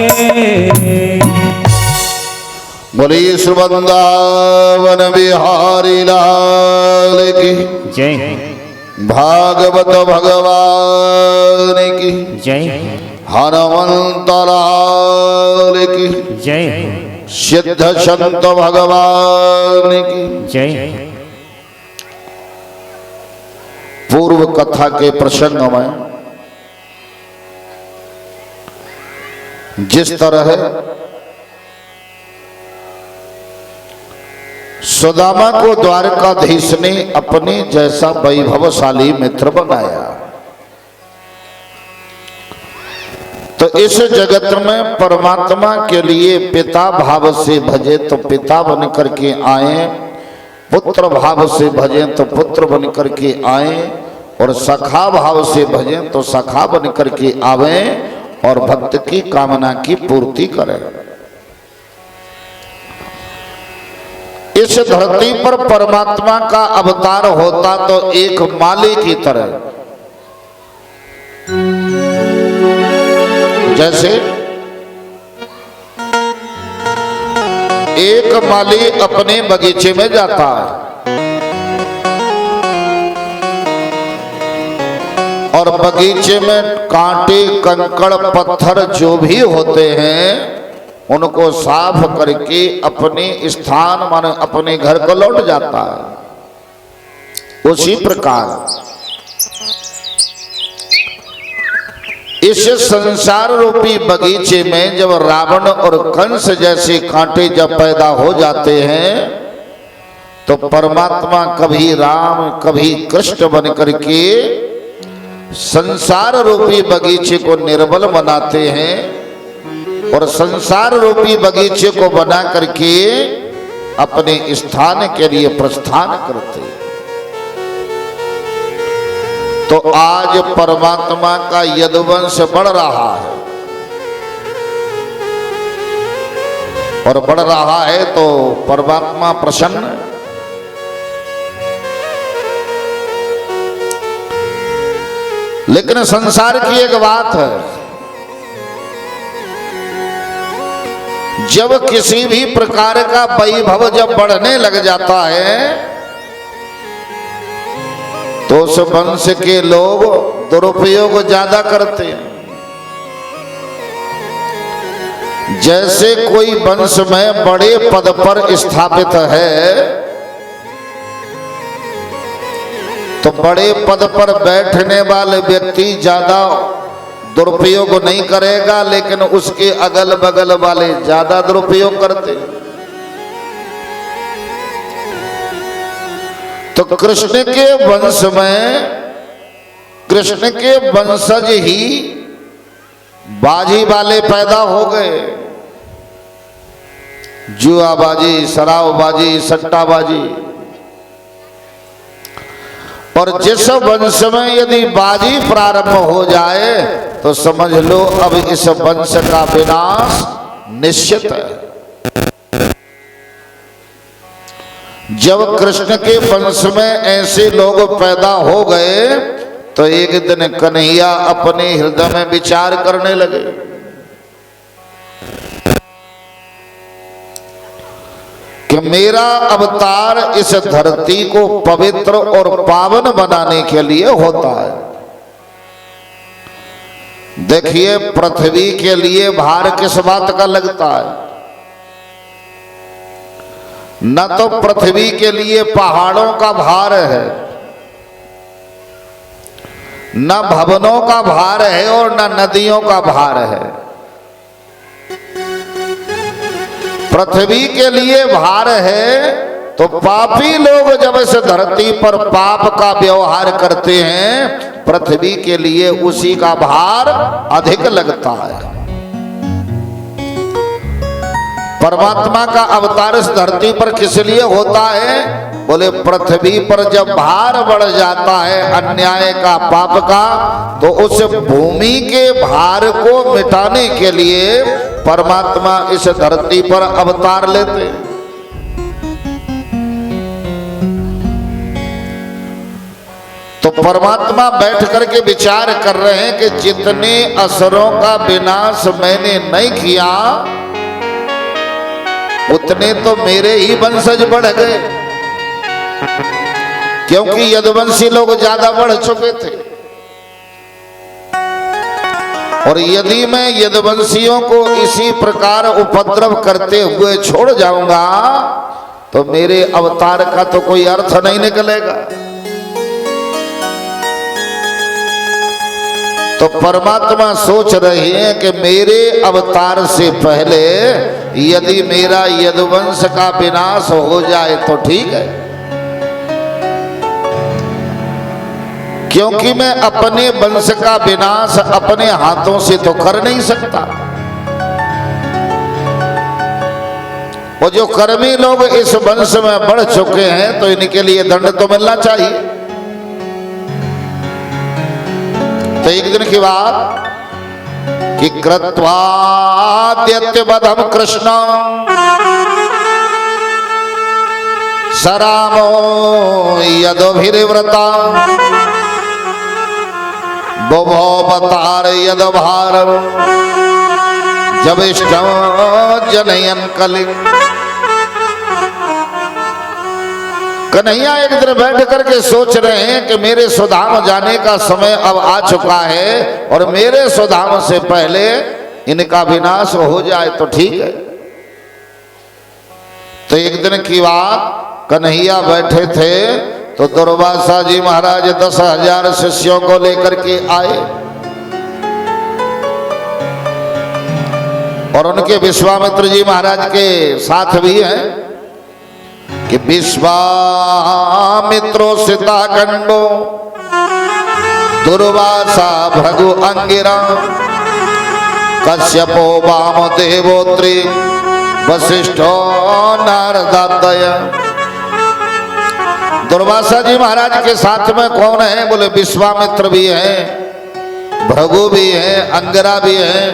बोलिए सुवृंदावन बिहारी लाल की जय, भागवत भगवान की जय, हनुमंत लाल की जय, सिद्ध संत भगवान की जय। पूर्व कथा के प्रसंग में जिस तरह सुदामा को द्वारकाधीश ने अपने जैसा वैभवशाली मित्र बनाया, तो इस जगत में परमात्मा के लिए पिता भाव से भजे तो पिता बन करके आए, पुत्र भाव से भजे तो पुत्र बन करके आए, और सखा भाव से भजे तो सखा बन करके आवे और भक्त की कामना की पूर्ति करें। इस धरती पर परमात्मा का अवतार होता तो एक माली की तरह, जैसे एक माली अपने बगीचे में जाता है और बगीचे में कांटे कंकड़ पत्थर जो भी होते हैं उनको साफ करके अपने स्थान मान अपने घर को लौट जाता है। उसी प्रकार इस संसार रूपी बगीचे में जब रावण और कंस जैसे कांटे जब पैदा हो जाते हैं, तो परमात्मा कभी राम कभी कृष्ण बन करके संसार रूपी बगीचे को निर्बल बनाते हैं और संसार रूपी बगीचे को बना करके अपने स्थान के लिए प्रस्थान करते हैं। तो आज परमात्मा का यदुवंश बढ़ रहा है, और बढ़ रहा है तो परमात्मा प्रसन्न है। लेकिन संसार की एक बात है, जब किसी भी प्रकार का वैभव जब बढ़ने लग जाता है तो उस वंश के लोग दुरुपयोग ज्यादा करते हैं। जैसे कोई वंश में बड़े पद पर स्थापित है तो बड़े पद पर बैठने वाले व्यक्ति ज्यादा दुरुपयोग नहीं करेगा, लेकिन उसके अगल बगल वाले ज्यादा दुरुपयोग करते। तो कृष्ण के वंश में, कृष्ण के वंशज ही बाजी वाले पैदा हो गए। जुआबाजी, शराबबाजी, सट्टाबाजी। और जिस वंश में यदि बाजी प्रारंभ हो जाए तो समझ लो अब इस वंश का विनाश निश्चित है। जब कृष्ण के वंश में ऐसे लोग पैदा हो गए तो एक दिन कन्हैया अपने हृदय में विचार करने लगे कि मेरा अवतार इस धरती को पवित्र और पावन बनाने के लिए होता है। देखिए, पृथ्वी के लिए भार किस बात का लगता है? न तो पृथ्वी के लिए पहाड़ों का भार है, न भवनों का भार है और न नदियों का भार है। पृथ्वी के लिए भार है तो पापी लोग जब इस धरती पर पाप का व्यवहार करते हैं, पृथ्वी के लिए उसी का भार अधिक लगता है। परमात्मा का अवतार इस धरती पर किस लिए होता है? बोले, पृथ्वी पर जब भार बढ़ जाता है अन्याय का, पाप का, तो उस भूमि के भार को मिटाने के लिए परमात्मा इस धरती पर अवतार लेते। तो परमात्मा बैठ करके विचार कर रहे हैं कि जितने असुरों का विनाश मैंने नहीं किया उतने तो मेरे ही वंशज बढ़ गए, क्योंकि यदुवंशी लोग ज्यादा बढ़ चुके थे। और यदि मैं यदुवंशियों को इसी प्रकार उपद्रव करते हुए छोड़ जाऊंगा तो मेरे अवतार का तो कोई अर्थ नहीं निकलेगा। तो परमात्मा सोच रहे हैं कि मेरे अवतार से पहले यदि मेरा यदुवंश का विनाश हो जाए तो ठीक है, क्योंकि मैं अपने वंश का विनाश अपने हाथों से तो कर नहीं सकता। वो जो कर्मी लोग इस वंश में बढ़ चुके हैं तो इनके लिए दंड तो मिलना चाहिए। तो एक दिन की बात कि कृत्वाद्यत्यवधम कृष्ण सरामो यदभिर्व्रता बुभोवतार यदभारम जब इष्टम जनयन कलि। कन्हैया एक दिन बैठ करके सोच रहे हैं कि मेरे सुधाम जाने का समय अब आ चुका है और मेरे सुधाम से पहले इनका विनाश हो जाए तो ठीक है। तो एक दिन की बात, कन्हैया बैठे थे तो दुर्वासा जी महाराज 10,000 शिष्यों को लेकर के आए और उनके विश्वामित्र जी महाराज के साथ भी हैं कि विश्वामित्रो सीताखंडो दुर्वासा भृगु अंगिरा कश्यपो वामदेवोत्री वशिष्ठो नारदादय। दुर्वासा जी महाराज के साथ में कौन है? बोले विश्वामित्र भी हैं, भृगु भी हैं, अंगिरा भी हैं,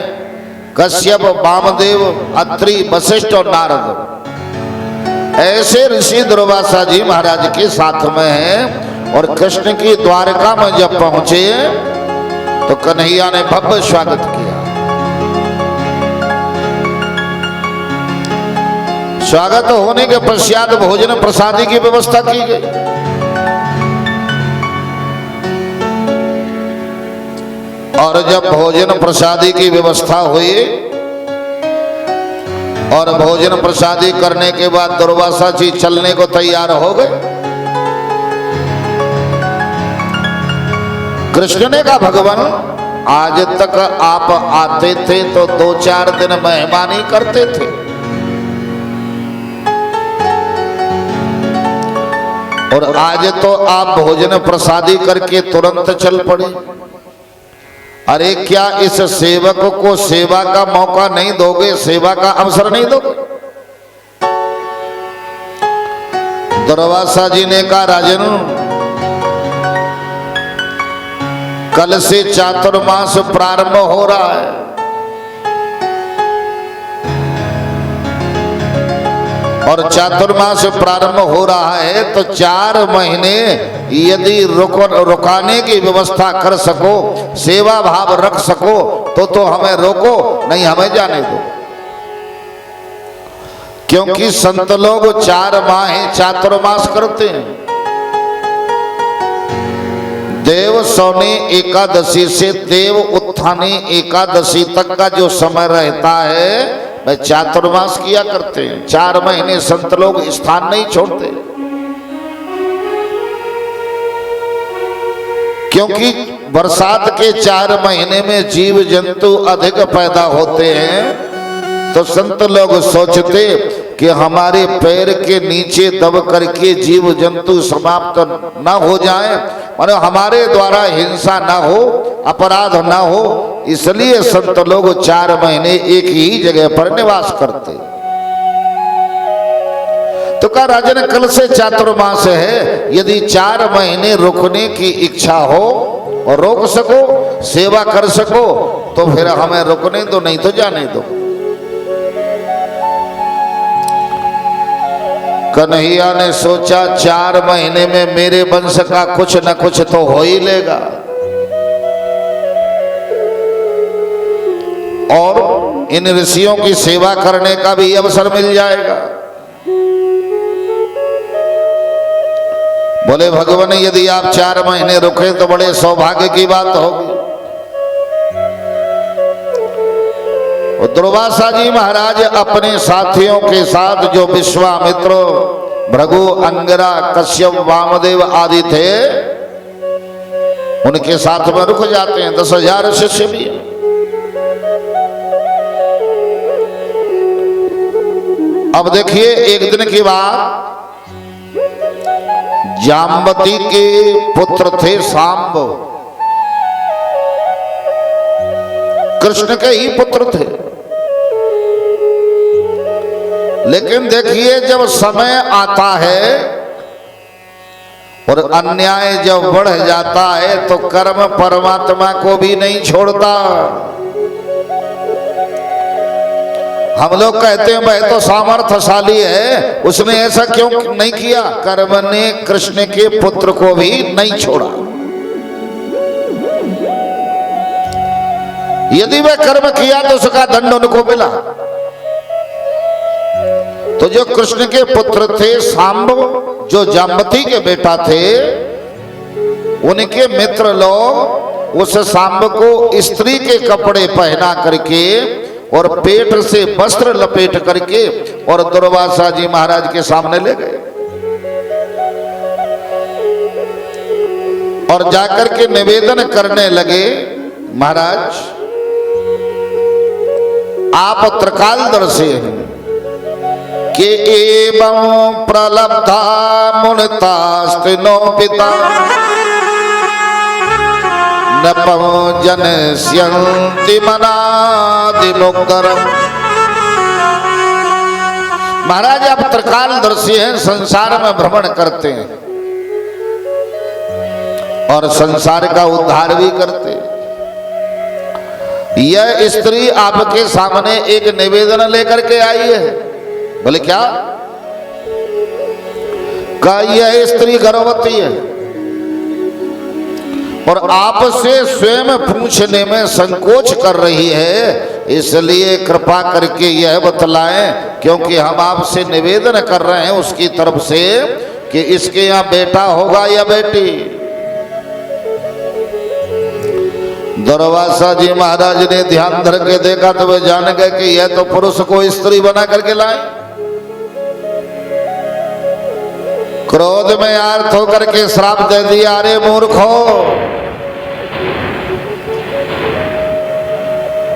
कश्यप, वामदेव, अत्रि, वशिष्ठ और नारद, ऐसे ऋषि दुर्वासा जी महाराज के साथ में हैं। और कृष्ण की द्वारका में जब पहुंचे तो कन्हैया ने भव्य स्वागत किया। स्वागत होने के पश्चात भोजन प्रसादी की व्यवस्था की गई। और जब भोजन प्रसादी की व्यवस्था हुई और भोजन प्रसादी करने के बाद दुर्वासा जी चलने को तैयार हो गए। कृष्ण ने कहा, भगवान आज तक आप आते थे तो 2-4 दिन मेहमानी करते थे, और आज तो आप भोजन प्रसादी करके तुरंत चल पड़े। अरे क्या इस सेवक को सेवा का मौका नहीं दोगे, सेवा का अवसर नहीं दोगे? दुर्वासा जी ने कहा, राजन कल से चातुर्मास प्रारंभ हो रहा है, और चातुर्मास प्रारंभ हो रहा है तो 4 महीने यदि रुकाने की व्यवस्था कर सको, सेवा भाव रख सको तो हमें रोको, नहीं हमें जाने दो। क्योंकि संत लोग 4 माह चातुर्मास करते हैं। देव सौनी एकादशी से देव उत्थानी एकादशी तक का जो समय रहता है वह चातुर्मास किया करते हैं। 4 महीने संत लोग स्थान नहीं छोड़ते, क्योंकि बरसात के 4 महीने में जीव जंतु अधिक पैदा होते हैं। तो संत लोग सोचते कि हमारे पैर के नीचे दब करके जीव जंतु समाप्त न हो जाएं, और हमारे द्वारा हिंसा न हो, अपराध न हो, इसलिए संत लोग 4 महीने एक ही जगह पर निवास करते। तो कहा, राजन कल से चातुर्मास है, यदि 4 महीने रुकने की इच्छा हो और रोक सको, सेवा कर सको तो फिर हमें रुकने दो, नहीं तो जाने दो। कन्हैया ने सोचा 4 महीने में मेरे वंश का कुछ न कुछ तो हो ही लेगा, और इन ऋषियों की सेवा करने का भी अवसर मिल जाएगा। बोले भगवान, यदि आप 4 महीने रुके तो बड़े सौभाग्य की बात होगी। दुर्वासा जी महाराज अपने साथियों के साथ, जो विश्वामित्र, भृगु, अंगिरा, कश्यप, वामदेव आदि थे, उनके साथ में रुक जाते हैं। 10,000 शिष्य भी हैं। अब देखिए, एक दिन की बात, जाम्बती के पुत्र थे सांब, कृष्ण के ही पुत्र थे। लेकिन देखिए, जब समय आता है और अन्याय जब बढ़ जाता है तो कर्म परमात्मा को भी नहीं छोड़ता। हम लोग कहते हैं वह तो सामर्थ्यशाली है, उसने ऐसा क्यों नहीं किया? कर्म ने कृष्ण के पुत्र को भी नहीं छोड़ा। यदि वह कर्म किया तो उसका दंड उनको मिला। तो जो कृष्ण के पुत्र थे सांब, जो जाम्बती के बेटा थे, उनके मित्र लोग उस सांब को स्त्री के कपड़े पहना करके और पेट से वस्त्र लपेट करके और दुर्वासा जी महाराज के सामने ले गए, और जाकर के निवेदन करने लगे, महाराज आप त्रिकालदर्शी हैं कि एवं प्रलब्धा मुनितास्तिनो पिता नपं जनस्यन्ति मनादि मुक्तरम्। महाराज आप त्रिकालदर्शी हैं, संसार में भ्रमण करते हैं और संसार का उद्धार भी करते हैं। यह स्त्री आपके सामने एक निवेदन लेकर के आई है। बोले क्या? का यह स्त्री गर्भवती है और आपसे स्वयं पूछने में संकोच कर रही है, इसलिए कृपा करके यह बतलाएं, क्योंकि हम आपसे निवेदन कर रहे हैं उसकी तरफ से कि इसके यहाँ बेटा होगा या बेटी। दुर्वासा जी महाराज ने ध्यान धर के देखा तो वे जान गए कि यह तो पुरुष को स्त्री बना करके लाए। क्रोध में आर्त होकर के श्राप दे दिया, अरे मूर्खो,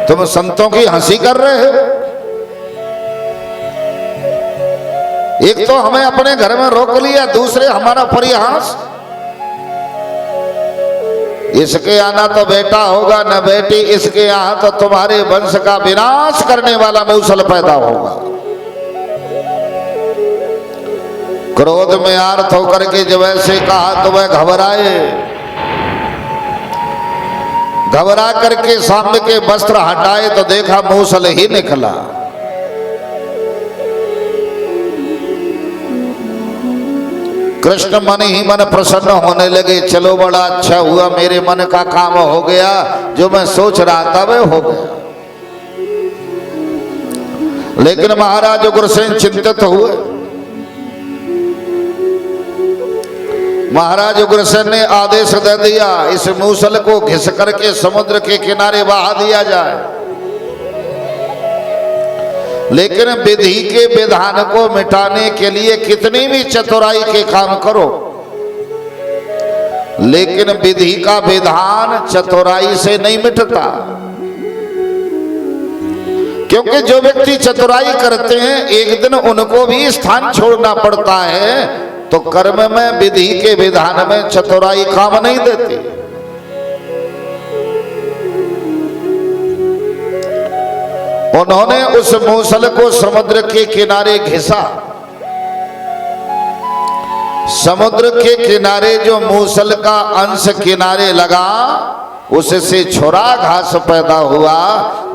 तुम संतों की हंसी कर रहे हो। एक तो हमें अपने घर में रोक लिया, दूसरे हमारा परिहास। इसके आना तो बेटा होगा न बेटी, इसके यहाँ तो तुम्हारे वंश का विनाश करने वाला मूसल पैदा होगा। क्रोध में आर्त होकर के जब ऐसे कहा तो वह घबराए, घबरा करके सामने के वस्त्र हटाए तो देखा मूसल ही निकला। कृष्ण मन ही मन प्रसन्न होने लगे, चलो बड़ा अच्छा हुआ, मेरे मन का काम हो गया, जो मैं सोच रहा था वह हो गया। लेकिन महाराज उग्रसेन चिंतित हुए। महाराज उग्रसेन ने आदेश दे दिया, इस मूसल को घिस करके समुद्र के किनारे बहा दिया जाए। लेकिन विधि के विधान को मिटाने के लिए कितनी भी चतुराई के काम करो, लेकिन विधि का विधान चतुराई से नहीं मिटता। क्योंकि जो व्यक्ति चतुराई करते हैं एक दिन उनको भी स्थान छोड़ना पड़ता है। तो कर्म में विधि के विधान में चतुराई काम नहीं देती। उन्होंने उस मूसल को समुद्र के किनारे घिसा। समुद्र के किनारे जो मूसल का अंश किनारे लगा, उससे छोरा घास पैदा हुआ।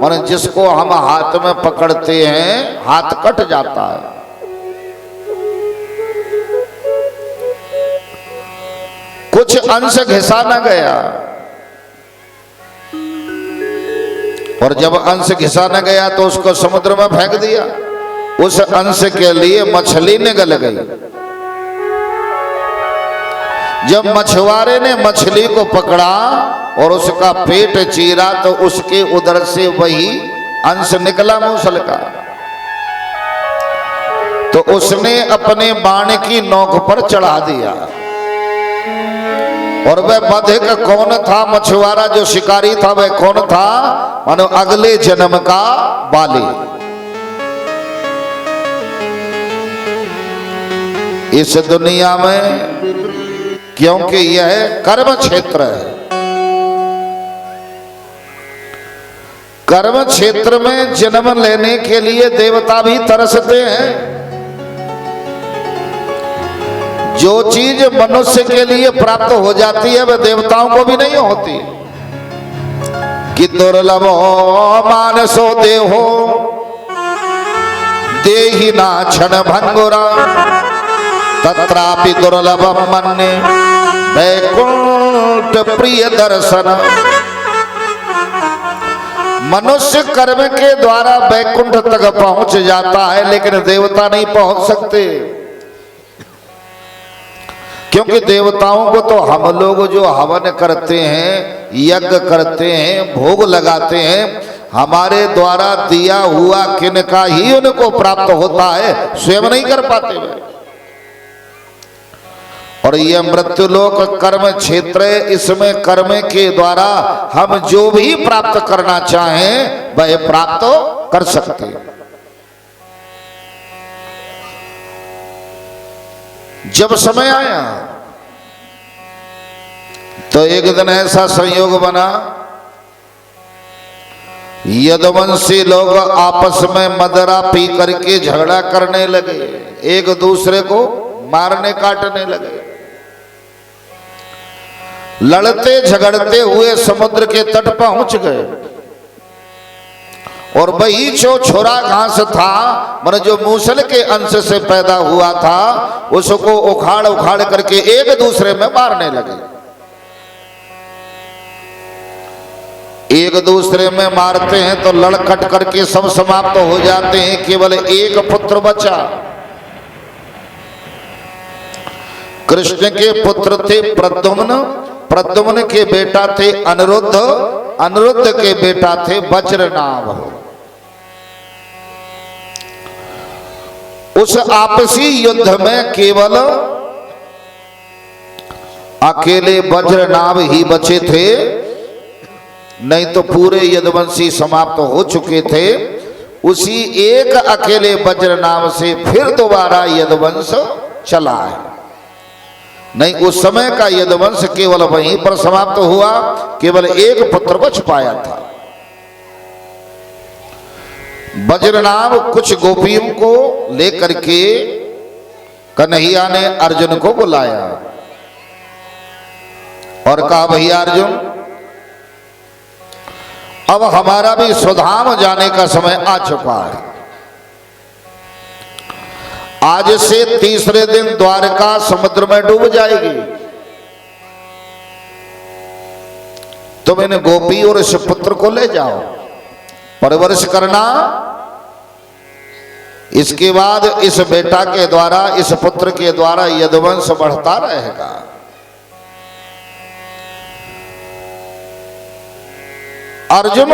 माने जिसको हम हाथ में पकड़ते हैं हाथ कट जाता है। कुछ अंश घिसा न गया, और जब अंश घिसा न गया तो उसको समुद्र में फेंक दिया। उस अंश के लिए मछली निगल गई। जब मछुआरे ने मछली को पकड़ा और उसका पेट चीरा तो उसके उदर से वही अंश निकला मूसल का। तो उसने अपने बाण की नोक पर चढ़ा दिया। और वह बधिक कौन था? मछुआरा जो शिकारी था वह कौन था? मानो अगले जन्म का बाली। इस दुनिया में, क्योंकि यह कर्म क्षेत्र है, कर्म क्षेत्र में जन्म लेने के लिए देवता भी तरसते हैं। जो चीज मनुष्य के लिए प्राप्त हो जाती है वह देवताओं को भी नहीं होती। कि दुर्लभो मानसो देहो देहि ना क्षण भंगुरा तत्रापि दुर्लभम मन्ये वैकुंठ प्रिय दर्शन। मनुष्य कर्म के द्वारा वैकुंठ तक पहुंच जाता है, लेकिन देवता नहीं पहुंच सकते। क्योंकि देवताओं को तो हम लोग जो हवन करते हैं, यज्ञ करते हैं, भोग लगाते हैं, हमारे द्वारा दिया हुआ किनका ही उनको प्राप्त होता है, स्वयं नहीं कर पाते वे। और यह मृत्युलोक कर्म क्षेत्र है, इसमें कर्म के द्वारा हम जो भी प्राप्त करना चाहें वह प्राप्त कर सकते हैं। जब समय आया तो एक दिन ऐसा संयोग बना, यदुवंशी लोग आपस में मदरा पी करके झगड़ा करने लगे, एक दूसरे को मारने काटने लगे। लड़ते झगड़ते हुए समुद्र के तट पहुंच गए। और वही जो छोरा घास था, मन जो मूसल के अंश से पैदा हुआ था, उसको उखाड़ उखाड़ करके एक दूसरे में मारने लगे। एक दूसरे में मारते हैं तो लड़कट करके सब समाप्त हो जाते हैं, केवल एक पुत्र बचा। कृष्ण के पुत्र थे प्रद्युम्न, प्रद्युम्न के बेटा थे अनिरुद्ध, अनिरुद्ध के बेटा थे वज्रनाभ। उस आपसी युद्ध में केवल अकेले वज्रनाभ ही बचे थे। नहीं तो पूरे यदुवंशी समाप्त हो चुके थे। उसी एक अकेले वज्र नाम से फिर दोबारा यदुवंश चला है। नहीं, उस समय का यदुवंश केवल वहीं पर समाप्त हुआ, केवल एक पुत्र बच पाया था। वज्र नाम कुछ गोपियों को लेकर के कन्हैया ने अर्जुन को बुलाया और कहा, भैया अर्जुन, अब हमारा भी स्वधाम जाने का समय आ चुका है। आज से तीसरे दिन द्वारका समुद्र में डूब जाएगी। तुम इन गोपी और इस पुत्र को ले जाओ, परवरिश करना। इसके बाद इस बेटा के द्वारा, इस पुत्र के द्वारा यदुवंश बढ़ता रहेगा। अर्जुन,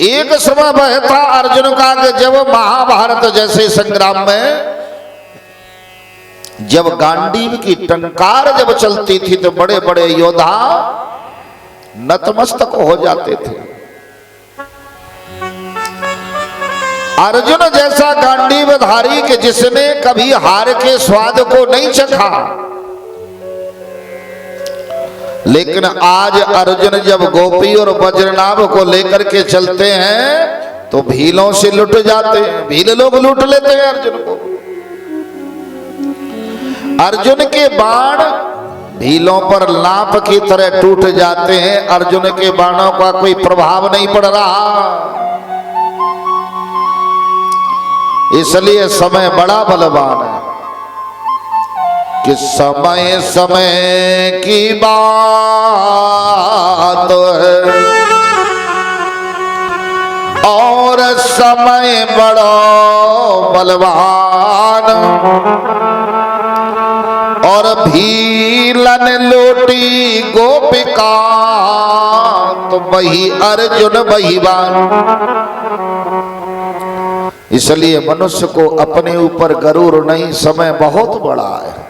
एक समय वह था अर्जुन का कि जब महाभारत जैसे संग्राम में जब गांडीव की टंकार जब चलती थी तो बड़े बड़े योद्धा नतमस्तक हो जाते थे। अर्जुन जैसा गांडीवधारी कि जिसने कभी हार के स्वाद को नहीं चखा, लेकिन आज अर्जुन जब गोपी और वज्रनाभ को लेकर के चलते हैं तो भीलों से लुट जाते हैं। भील लोग लूट लेते हैं अर्जुन को। अर्जुन के बाण भीलों पर लाप की तरह टूट जाते हैं। अर्जुन के बाणों का कोई प्रभाव नहीं पड़ रहा। इसलिए समय बड़ा बलवान है कि समय समय की बात है और समय बड़ा बलवान, और भीलन लोटी गोपिका तो वही अर्जुन बहिवान। इसलिए मनुष्य को अपने ऊपर गरूर नहीं, समय बहुत बड़ा है।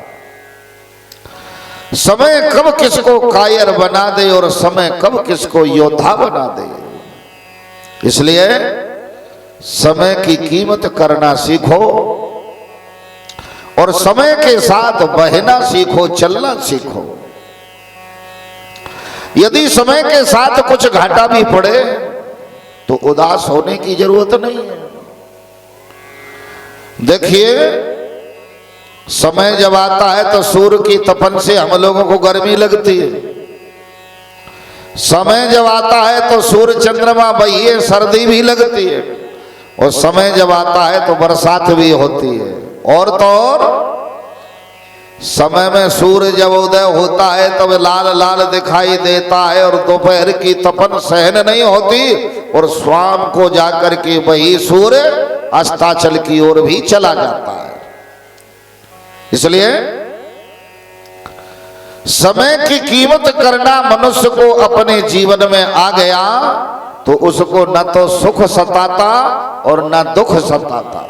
समय कब किसको कायर बना दे और समय कब किसको योद्धा बना दे। इसलिए समय की कीमत करना सीखो और समय के साथ बहना सीखो, चलना सीखो। यदि समय के साथ कुछ घाटा भी पड़े तो उदास होने की जरूरत नहीं है। देखिए, समय जब आता है तो सूर्य की तपन से हम लोगों को गर्मी लगती है। समय जब आता है तो सूर्य चंद्रमा बहिए सर्दी भी लगती है, और समय जब आता है तो बरसात भी होती है। और तो और समय में सूर्य जब उदय होता है तब लाल लाल दिखाई देता है और दोपहर की तपन सहन नहीं होती, और शाम को जाकर के वही सूर्य अस्ताचल की ओर भी चला जाता है। इसलिए समय की कीमत करना मनुष्य को अपने जीवन में आ गया तो उसको न तो सुख सताता और न दुख सताता।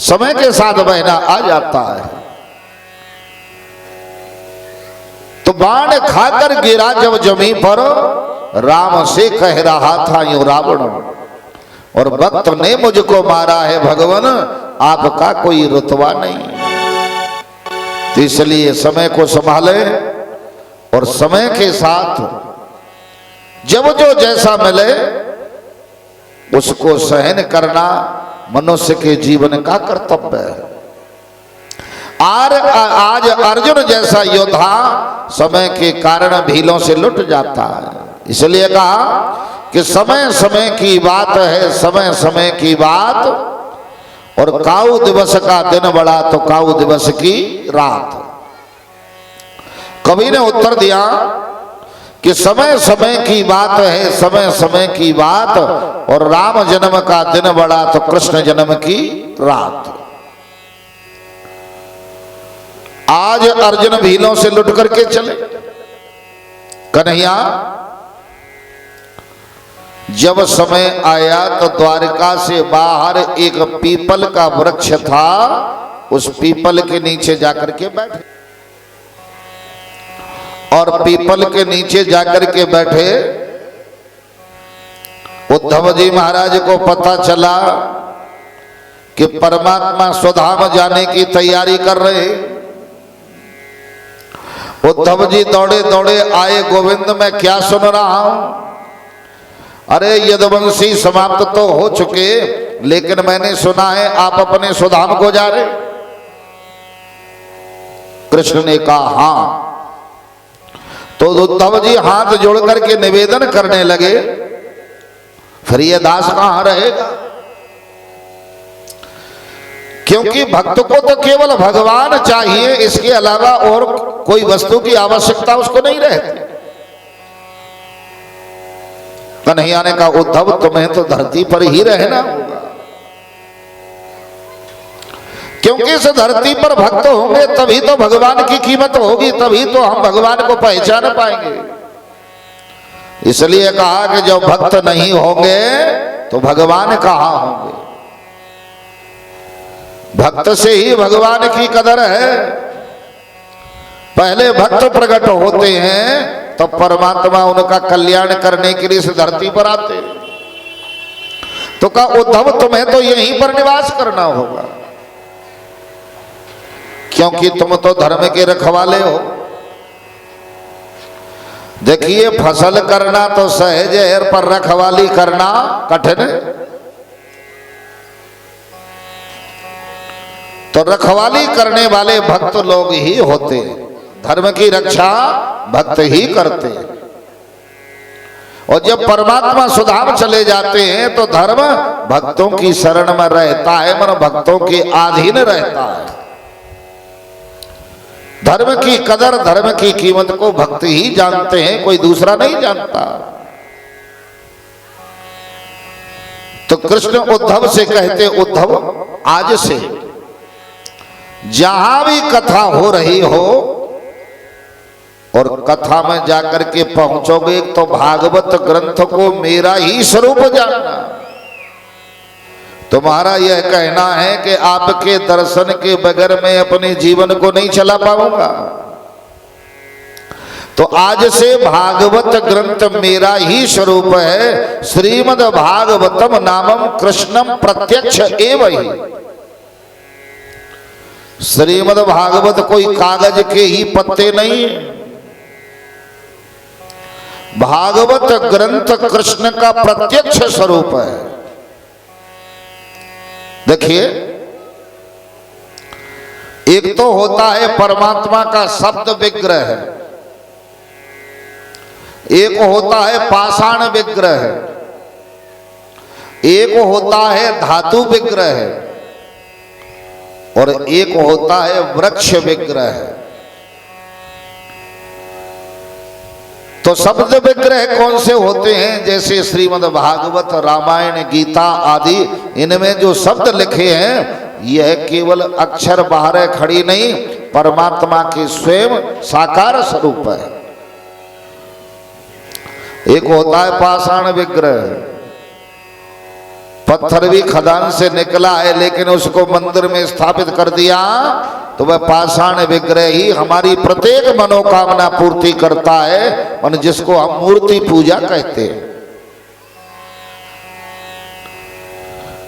समय के साथ बहना आ जाता है। तो बाण खाकर गिरा जब जमीन पर, राम से कह रहा था यूं रावण, और भक्त ने मुझको मारा है भगवान, आपका कोई रुतबा नहीं। तो इसलिए समय को संभाले और समय के साथ जब जो जैसा मिले उसको सहन करना मनुष्य के जीवन का कर्तव्य है। आज अर्जुन जैसा योद्धा समय के कारण भीलों से लुट जाता है। इसलिए कहा कि समय समय की बात है, समय समय की बात, और काऊ दिवस का दिन बड़ा तो काऊ दिवस की रात। कवि ने उत्तर दिया कि समय समय की बात है, समय समय की बात, और राम जन्म का दिन बड़ा तो कृष्ण जन्म की रात। आज अर्जुन भीलों से लुट करके चले। कन्हैया, जब समय आया तो द्वारका से बाहर एक पीपल का वृक्ष था, उस पीपल के नीचे जाकर के बैठे। और पीपल के नीचे जाकर के बैठे। उद्धव जी महाराज को पता चला कि परमात्मा स्वधाम जाने की तैयारी कर रहे। उद्धव जी दौड़े दौड़े आए, गोविंद मैं क्या सुन रहा हूं? अरे यदुवंशी समाप्त तो हो चुके, लेकिन मैंने सुना है आप अपने स्वधाम को जा रहे। कृष्ण ने कहा हां। तो उद्धव जी हाथ जोड़ करके निवेदन करने लगे, फिर ये दास कहां रहेगा? क्योंकि भक्त को तो केवल भगवान चाहिए, इसके अलावा और कोई वस्तु की आवश्यकता उसको नहीं रहती। कन्हैया ने कहा उद्धव तुम्हें तो धरती पर ही रहना होगा, क्योंकि इस धरती पर भक्त होंगे तभी तो भगवान की कीमत होगी, तभी तो हम भगवान को पहचान पाएंगे। इसलिए कहा कि जब भक्त नहीं होंगे तो भगवान कहां होंगे? भक्त से ही भगवान की कदर है। पहले भक्त प्रकट होते हैं तो परमात्मा उनका कल्याण करने के लिए इस धरती पर आते। तो कहा उद्धव तुम्हें तो यहीं पर निवास करना होगा, क्योंकि तुम तो धर्म के रखवाले हो। देखिए फसल करना तो सहज है, पर रखवाली करना कठिन है। तो रखवाली करने वाले भक्त लोग ही होते हैं, धर्म की रक्षा भक्त ही करते हैं। और जब परमात्मा सुधाम चले जाते हैं तो धर्म भक्तों की शरण में रहता है, मन भक्तों के अधीन रहता है। धर्म की कदर, धर्म की कीमत को भक्त ही जानते हैं, कोई दूसरा नहीं जानता। तो कृष्ण उद्धव से कहते उद्धव आज से जहां भी कथा हो रही हो और कथा में जाकर के पहुंचोगे तो भागवत ग्रंथ को मेरा ही स्वरूप जानना। तुम्हारा यह कहना है कि आपके दर्शन के बगैर मैं अपने जीवन को नहीं चला पाऊंगा, तो आज से भागवत ग्रंथ मेरा ही स्वरूप है। श्रीमद् भागवतम नामम कृष्णम प्रत्यक्ष एव ही। श्रीमद् भागवत कोई कागज के ही पत्ते नहीं है। भागवत ग्रंथ कृष्ण का प्रत्यक्ष स्वरूप है। देखिए एक तो होता है परमात्मा का शब्द विग्रह, एक होता है पाषाण विग्रह, एक होता है धातु विग्रह और एक होता है वृक्ष विग्रह। तो शब्द विग्रह कौन से होते हैं? जैसे श्रीमद् भागवत, रामायण, गीता आदि, इनमें जो शब्द लिखे हैं यह केवल अक्षर बाहर खड़ी नहीं, परमात्मा के स्वयं साकार स्वरूप है। एक होता है पाषाण विग्रह, पत्थर भी खदान से निकला है लेकिन उसको मंदिर में स्थापित कर दिया तो वह पाषाण विग्रह ही हमारी प्रत्येक मनोकामना पूर्ति करता है, और जिसको हम मूर्ति पूजा कहते हैं।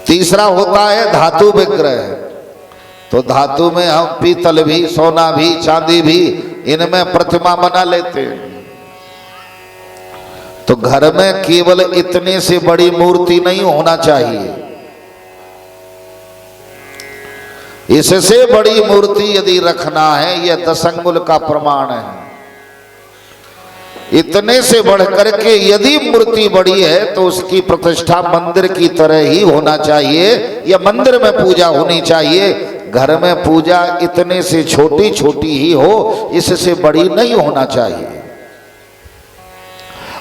तीसरा होता है धातु विग्रह। तो धातु में हम पीतल भी, सोना भी, चांदी भी, इनमें प्रतिमा बना लेते हैं। तो घर में केवल इतने से बड़ी मूर्ति नहीं होना चाहिए, इससे बड़ी मूर्ति यदि रखना है यह 10 अंगुल का प्रमाण है। इतने से बढ़कर के यदि मूर्ति बड़ी है तो उसकी प्रतिष्ठा मंदिर की तरह ही होना चाहिए, या मंदिर में पूजा होनी चाहिए। घर में पूजा इतने से छोटी छोटी ही हो, इससे बड़ी नहीं होना चाहिए।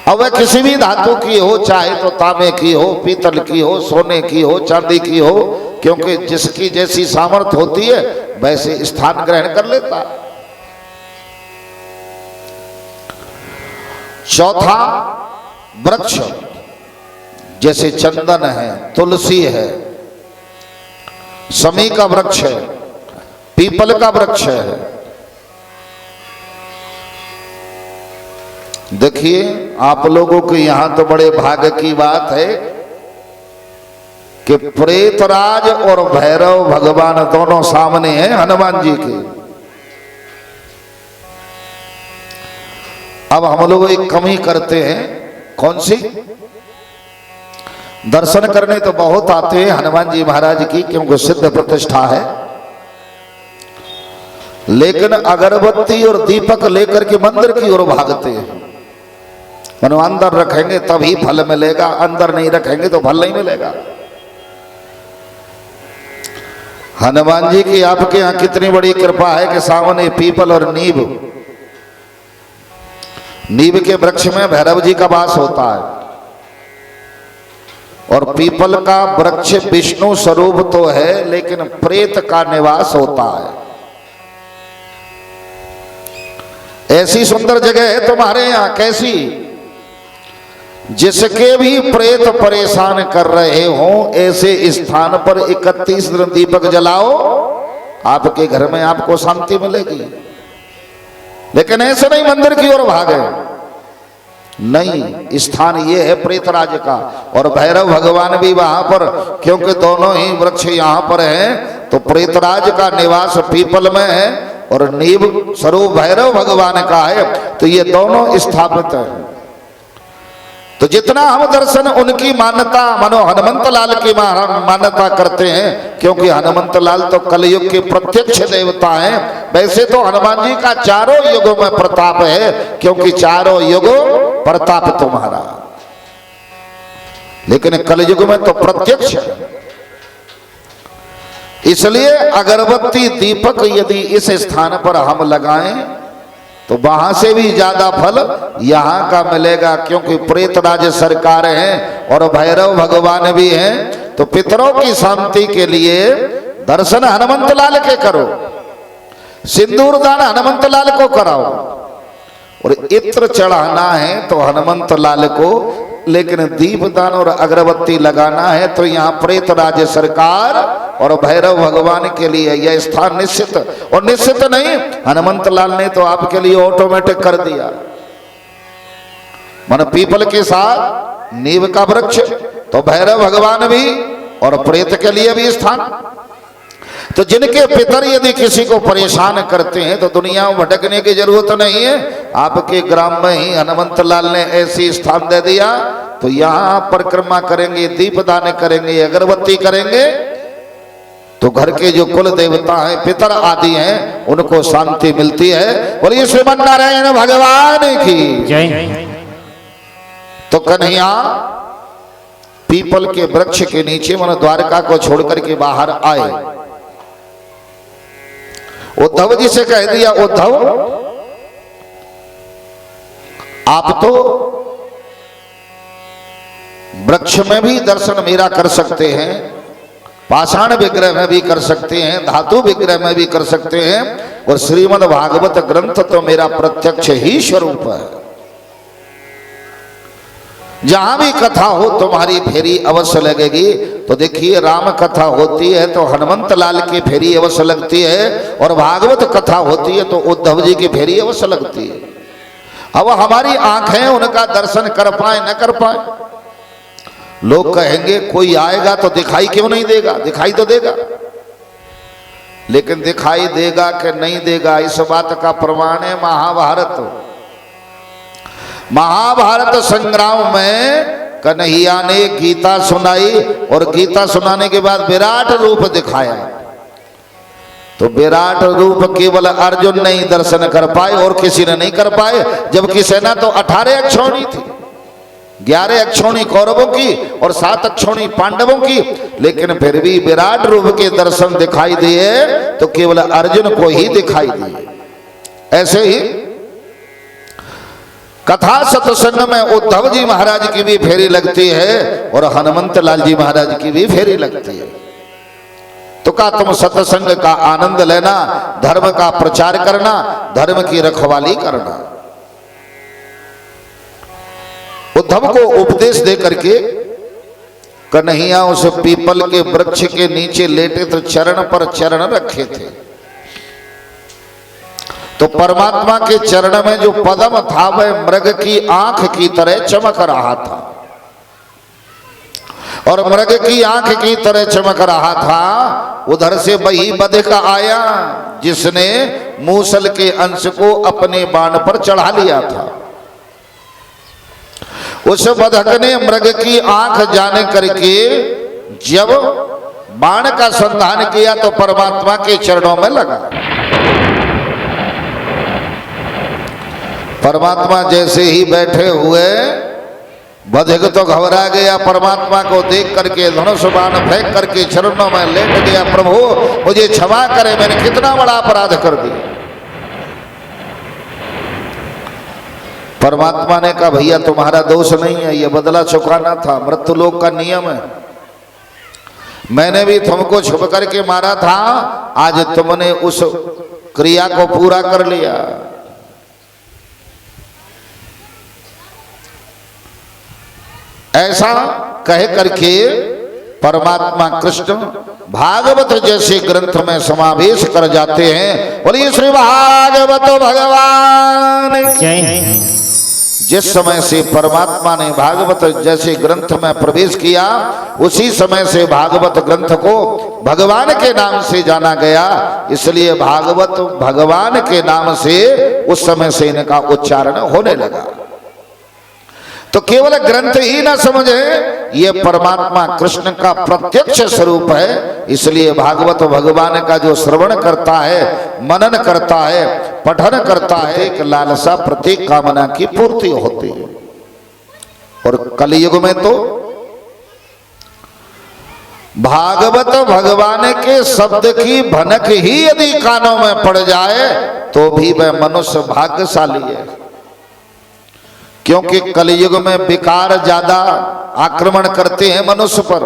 अब वह किसी भी धातु की हो, चाहे तो तांबे की हो, पीतल की हो, सोने की हो, चांदी की हो, क्योंकि जिसकी जैसी सामर्थ्य होती है वैसे स्थान ग्रहण कर लेता है। चौथा वृक्ष, जैसे चंदन है, तुलसी है, शमी का वृक्ष है, पीपल का वृक्ष है, देखिए आप लोगों के यहां तो बड़े भाग्य की बात है कि प्रेतराज और भैरव भगवान दोनों सामने हैं हनुमान जी के। अब हम लोग एक कमी करते हैं, कौन सी? दर्शन करने तो बहुत आते हैं हनुमान जी महाराज की, क्योंकि सिद्ध प्रतिष्ठा है, लेकिन अगरबत्ती और दीपक लेकर के मंदिर की ओर भागते हैं। मनो अंदर रखेंगे तभी फल मिलेगा, अंदर नहीं रखेंगे तो फल नहीं मिलेगा। हनुमान जी की आपके यहां कितनी बड़ी कृपा है कि सामने पीपल और नीम के वृक्ष में भैरव जी का वास होता है, और पीपल का वृक्ष विष्णु स्वरूप तो है लेकिन प्रेत का निवास होता है। ऐसी सुंदर जगह है तुम्हारे यहां, कैसी? जिसके भी प्रेत परेशान कर रहे हो ऐसे स्थान पर 31 दिन दीपक जलाओ, आपके घर में आपको शांति मिलेगी। लेकिन ऐसे नहीं मंदिर की ओर भागे, नहीं, स्थान ये है प्रेतराज का, और भैरव भगवान भी वहां पर, क्योंकि दोनों ही वृक्ष यहां पर हैं, तो प्रेतराज का निवास पीपल में है और नीव स्वरूप भैरव भगवान का है, तो ये दोनों स्थापित है। तो जितना हम दर्शन उनकी मान्यता, मानो हनुमंत लाल की मान्यता करते हैं, क्योंकि हनुमंत लाल तो कलयुग के प्रत्यक्ष देवता हैं। वैसे तो हनुमान जी का चारों युगों में प्रताप है, क्योंकि चारों युगों प्रताप तुम्हारा, लेकिन कलयुग में तो प्रत्यक्ष है। इसलिए अगरबत्ती दीपक यदि इस स्थान पर हम लगाएं तो वहां से भी ज्यादा फल यहां का मिलेगा, क्योंकि प्रेतराज सरकार हैं और भैरव भगवान भी हैं। तो पितरों की शांति के लिए दर्शन हनुमंत लाल के करो, सिंदूर दान हनुमंत लाल को कराओ, और इत्र चढ़ाना है तो हनुमंत लाल को, लेकिन दीपदान और अगरबत्ती लगाना है तो यहाँ प्रेतराज सरकार और भैरव भगवान के लिए यह स्थान निश्चित, और निश्चित नहीं, हनुमंत लाल ने तो आपके लिए ऑटोमेटिक कर दिया। मन पीपल के साथ नीव का वृक्ष, तो भैरव भगवान भी और प्रेत के लिए भी स्थान। तो जिनके पितर यदि किसी को परेशान करते हैं तो दुनिया में भटकने की जरूरत नहीं है, आपके ग्राम में ही हनुमंत लाल ने ऐसी स्थान दे दिया, तो यहाँ परिक्रमा करेंगे, दीपदान करेंगे, अगरबत्ती करेंगे, तो घर के जो कुल देवता हैं, पितर आदि हैं, उनको शांति मिलती है। बोलिए श्रीमन नारायण भगवान की जय। तो कन्हैया पीपल के वृक्ष के नीचे मन द्वारका को छोड़कर के बाहर आए। उद्धव जी से कह दिया, उद्धव आप तो वृक्ष में भी दर्शन मेरा कर सकते हैं, पाषाण विग्रह में भी कर सकते हैं, धातु विग्रह में भी कर सकते हैं, और श्रीमद् भागवत ग्रंथ तो मेरा प्रत्यक्ष ही स्वरूप है। जहां भी कथा हो तुम्हारी फेरी अवश्य लगेगी। तो देखिए राम कथा होती है तो हनुमंत लाल की फेरी अवश्य लगती है, और भागवत कथा होती है तो उद्धव जी की फेरी अवश्य लगती है। अब हमारी आंखें उनका दर्शन कर पाए न कर पाए, लोग कहेंगे कोई आएगा तो दिखाई क्यों नहीं देगा, दिखाई तो देगा, लेकिन दिखाई देगा कि नहीं देगा इस बात का प्रमाण है महाभारत संग्राम में कन्हैया ने गीता सुनाई, और गीता सुनाने के बाद विराट रूप दिखाया, तो विराट रूप केवल अर्जुन नहीं दर्शन कर पाए और किसी ने नहीं कर पाए, जबकि सेना तो 18 अक्षौणी थी, 11 अक्षौणी कौरवों की और 7 अक्षौणी पांडवों की, लेकिन फिर भी विराट रूप के दर्शन दिखाई दिए तो केवल अर्जुन को ही दिखाई दिए। ऐसे ही कथा सत्संग में उद्धव जी महाराज की भी फेरी लगती है और हनुमंत लाल जी महाराज की भी फेरी लगती है। तो का तुम सत्संग का आनंद लेना, धर्म का प्रचार करना, धर्म की रखवाली करना। उद्धव को उपदेश दे करके कन्हैया उस पीपल के वृक्ष के नीचे लेटे तो चरण पर चरण रखे थे। तो परमात्मा के चरण में जो पद्म था वह मृग की आंख की तरह चमक रहा था, और मृग की आंख की तरह चमक रहा था। उधर से वही बधिक आया जिसने मूसल के अंश को अपने बाण पर चढ़ा लिया था। उस बधक ने मृग की आंख जाने करके जब बाण का संधान किया तो परमात्मा के चरणों में लगा। परमात्मा जैसे ही बैठे हुए, बधिक तो घबरा गया, परमात्मा को देख करके धनुष बाण फेंक करके चरणों में लेट गया। प्रभु मुझे क्षमा करे, मैंने कितना बड़ा अपराध कर दिया। परमात्मा ने कहा भैया तुम्हारा दोष नहीं है, यह बदला चुकाना था, मृत्यु लोक का नियम है। मैंने भी तुमको छुप करके मारा था, आज तुमने उस क्रिया को पूरा कर लिया। ऐसा कह करके परमात्मा कृष्ण भागवत जैसे ग्रंथ में समावेश कर जाते हैं। बोलिए श्री भागवत भगवान जय। जिस समय से परमात्मा ने भागवत जैसे ग्रंथ में प्रवेश किया, उसी समय से भागवत ग्रंथ को भगवान के नाम से जाना गया। इसलिए भागवत भगवान के नाम से उस समय से इनका उच्चारण होने लगा। तो केवल ग्रंथ ही ना समझे, ये परमात्मा कृष्ण का प्रत्यक्ष स्वरूप है। इसलिए भागवत भगवान का जो श्रवण करता है, मनन करता है, पठन करता है, एक लालसा प्रत्येक कामना की पूर्ति होती है। और कलयुग में तो भागवत भगवान के शब्द की भनक ही यदि कानों में पड़ जाए तो भी वह मनुष्य भाग्यशाली है। क्योंकि कलयुग में विकार ज्यादा आक्रमण करते हैं मनुष्य पर।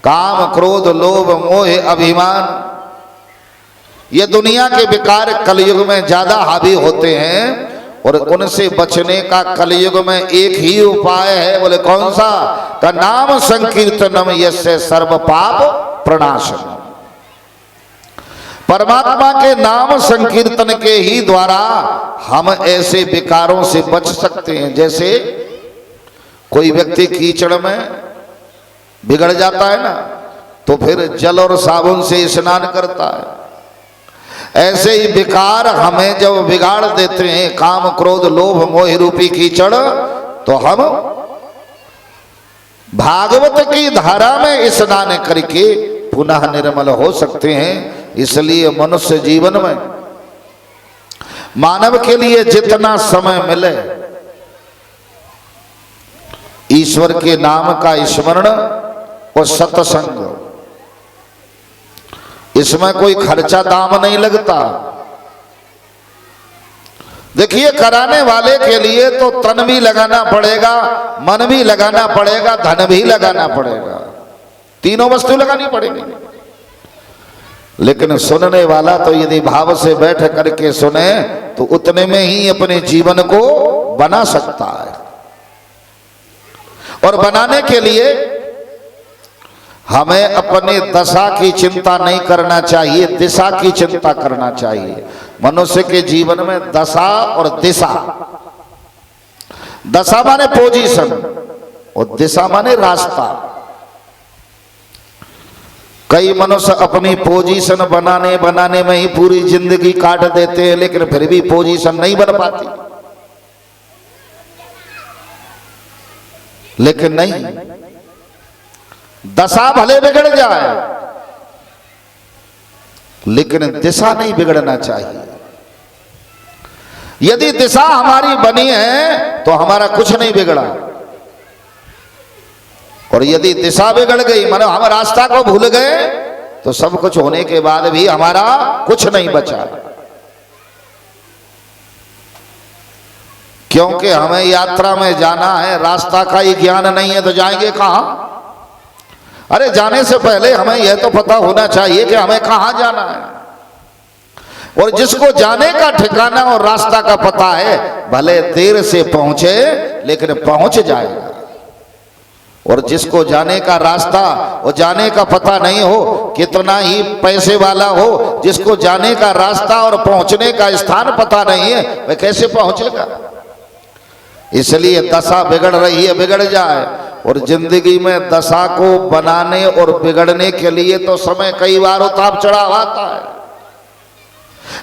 काम, क्रोध, लोभ, मोह, अभिमान, ये दुनिया के विकार कलयुग में ज्यादा हावी होते हैं। और उनसे बचने का कलयुग में एक ही उपाय है। बोले कौन सा? का नाम संकीर्तनम यस्य सर्व पाप प्रणाशनम। परमात्मा के नाम संकीर्तन के ही द्वारा हम ऐसे विकारों से बच सकते हैं। जैसे कोई व्यक्ति कीचड़ में बिगड़ जाता है ना, तो फिर जल और साबुन से स्नान करता है। ऐसे ही विकार हमें जब बिगाड़ देते हैं, काम, क्रोध, लोभ, मोह रूपी कीचड़, तो हम भागवत की धारा में स्नान करके पुनः निर्मल हो सकते हैं। इसलिए मनुष्य जीवन में मानव के लिए जितना समय मिले ईश्वर के नाम का स्मरण और सत्संग, इसमें कोई खर्चा दाम नहीं लगता। देखिए कराने वाले के लिए तो तन भी लगाना पड़ेगा, मन भी लगाना पड़ेगा, धन भी लगाना पड़ेगा, तीनों वस्तु लगानी पड़ेगी। लेकिन सुनने वाला तो यदि भाव से बैठ करके सुने तो उतने में ही अपने जीवन को बना सकता है। और बनाने के लिए हमें अपने दशा की चिंता नहीं करना चाहिए, दिशा की चिंता करना चाहिए। मनुष्य के जीवन में दशा और दिशा, दशा माने पोजीशन और दिशा माने रास्ता। कई मनुष्य अपनी पोजीशन बनाने में ही पूरी जिंदगी काट देते हैं, लेकिन फिर भी पोजीशन नहीं बन पाती। लेकिन नहीं, दशा भले बिगड़ जाए लेकिन दिशा नहीं बिगड़ना चाहिए। यदि दिशा हमारी बनी है तो हमारा कुछ नहीं बिगड़ा, और यदि दिशा बिगड़ गई, मानो हम रास्ता को भूल गए, तो सब कुछ होने के बाद भी हमारा कुछ नहीं बचा। क्योंकि हमें यात्रा में जाना है, रास्ता का ही ज्ञान नहीं है तो जाएंगे कहां? अरे जाने से पहले हमें यह तो पता होना चाहिए कि हमें कहां जाना है। और जिसको जाने का ठिकाना और रास्ता का पता है, भले देर से पहुंचे लेकिन पहुंच जाएगा। और जिसको जाने का रास्ता और जाने का पता नहीं हो, कितना ही पैसे वाला हो, जिसको जाने का रास्ता और पहुंचने का स्थान पता नहीं है, वह कैसे पहुंचेगा। इसलिए दशा बिगड़ रही है, बिगड़ जाए। और जिंदगी में दशा को बनाने और बिगड़ने के लिए तो समय कई बार उतार चढ़ाव आता है,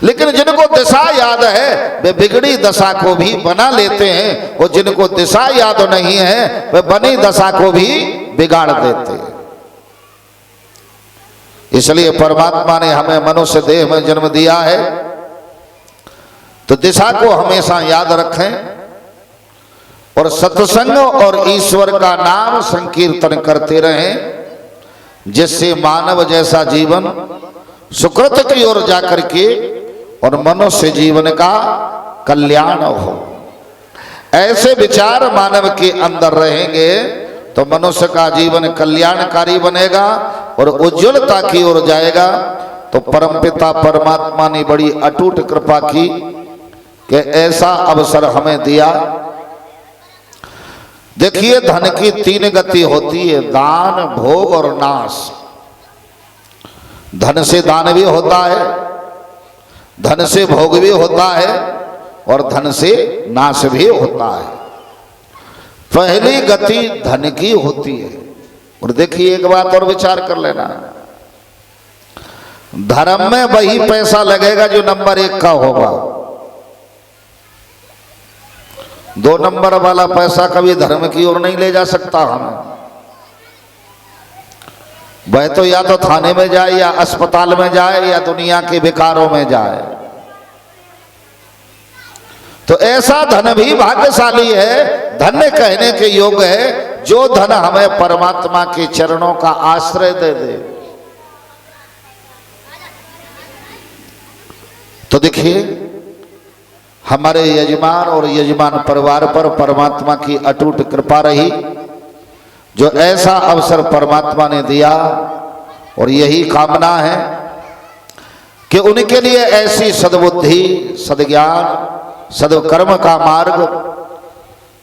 लेकिन जिनको दिशा याद है वे बिगड़ी दशा को भी बना लेते हैं, और जिनको दिशा याद नहीं है वे बनी दशा को भी बिगाड़ देते हैं। इसलिए परमात्मा ने हमें मनुष्य देह में जन्म दिया है, तो दिशा को हमेशा याद रखें और सत्संग और ईश्वर का नाम संकीर्तन करते रहें, जिससे मानव जैसा जीवन सुकृत की ओर जाकर के और मनुष्य जीवन का कल्याण हो। ऐसे विचार मानव के अंदर रहेंगे तो मनुष्य का जीवन कल्याणकारी बनेगा और उज्ज्वलता की ओर जाएगा। तो परमपिता परमात्मा ने बड़ी अटूट कृपा की कि ऐसा अवसर हमें दिया। देखिए, धन की 3 गति होती है, दान, भोग और नाश। धन से दान भी होता है, धन से भोग भी होता है और धन से नाश भी होता है। पहली गति धन की होती है। और देखिए, एक बात और विचार कर लेना, धर्म में वही पैसा लगेगा जो नंबर 1 का होगा। 2 नंबर वाला पैसा कभी धर्म की ओर नहीं ले जा सकता हमें। वह तो या तो थाने में जाए या अस्पताल में जाए या दुनिया के विकारों में जाए। तो ऐसा धन भी भाग्यशाली है, धन्य कहने के योग्य है, जो धन हमें परमात्मा के चरणों का आश्रय दे दे। तो देखिए, हमारे यजमान और यजमान परिवार पर परमात्मा की अटूट कृपा रही, जो ऐसा अवसर परमात्मा ने दिया। और यही कामना है कि उनके लिए ऐसी सद्बुद्धि, सद्ज्ञान, सद्कर्म का मार्ग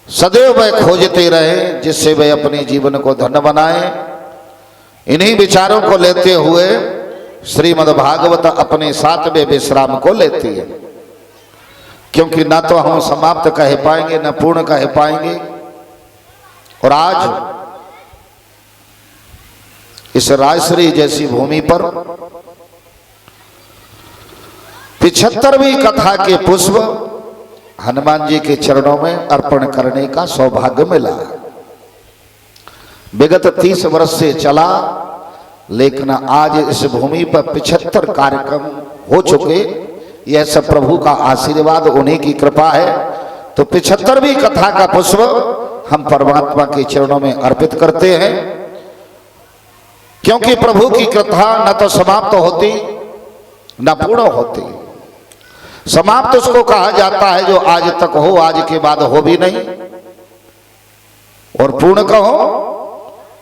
सदैव वे खोजते रहें, जिससे वे अपने जीवन को धन्य बनाएं। इन्हीं विचारों को लेते हुए श्रीमद् भागवत अपने 7वें विश्राम को लेती है, क्योंकि ना तो हम समाप्त कह पाएंगे न पूर्ण कह पाएंगे। और आज इस राजश्री जैसी भूमि पर 75वीं कथा के पुष्प हनुमान जी के चरणों में अर्पण करने का सौभाग्य मिला। विगत 30 वर्ष से चला, लेकिन आज इस भूमि पर 75 कार्यक्रम हो चुके। यह सब प्रभु का आशीर्वाद, उन्हीं की कृपा है। तो 75वीं कथा का पुष्प हम परमात्मा के चरणों में अर्पित करते हैं, क्योंकि प्रभु की कथा न तो समाप्त होती न पूर्ण होती। समाप्त उसको कहा जाता है जो आज तक हो, आज के बाद हो भी नहीं। और पूर्ण कहो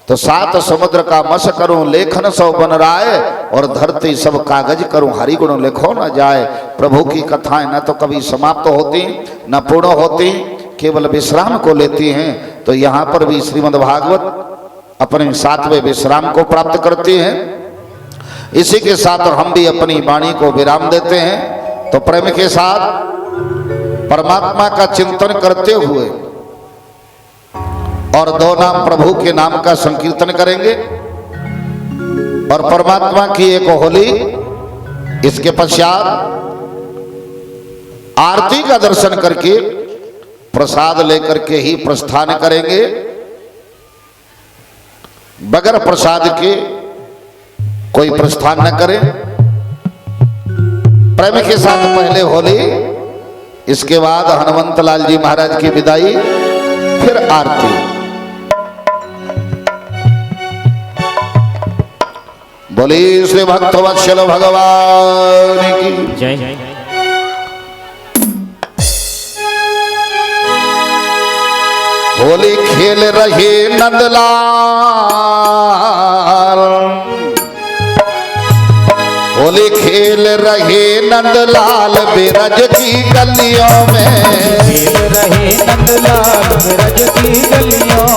तो 7 समुद्र का मस करूं, लेखन सौ बन राय, और धरती सब कागज करूं, हरि गुण लिखो न जाए। प्रभु की कथाएं न तो कभी समाप्त होती न पूर्ण होती, केवल विश्राम को लेती हैं। तो यहाँ पर भी श्रीमद् भागवत अपने 7वें विश्राम को प्राप्त करते हैं। इसी के साथ हम भी अपनी वाणी को विराम देते हैं। तो प्रेम के साथ परमात्मा का चिंतन करते हुए और 2 नाम प्रभु के नाम का संकीर्तन करेंगे और परमात्मा की एक होली, इसके पश्चात आरती का दर्शन करके प्रसाद लेकर के ही प्रस्थान करेंगे। बगैर प्रसाद के कोई प्रस्थान न करे। प्रेम के साथ पहले होली, इसके बाद हनुमंत लाल जी महाराज की विदाई, फिर आरती। बोली श्री भक्तवत्सल भगवान की जय। होली खेल रहे नंदलाल, होली खेल रहे नंदलाल बिरज की गलियों में, खेल रहे नंदलाल बिरज की गलियों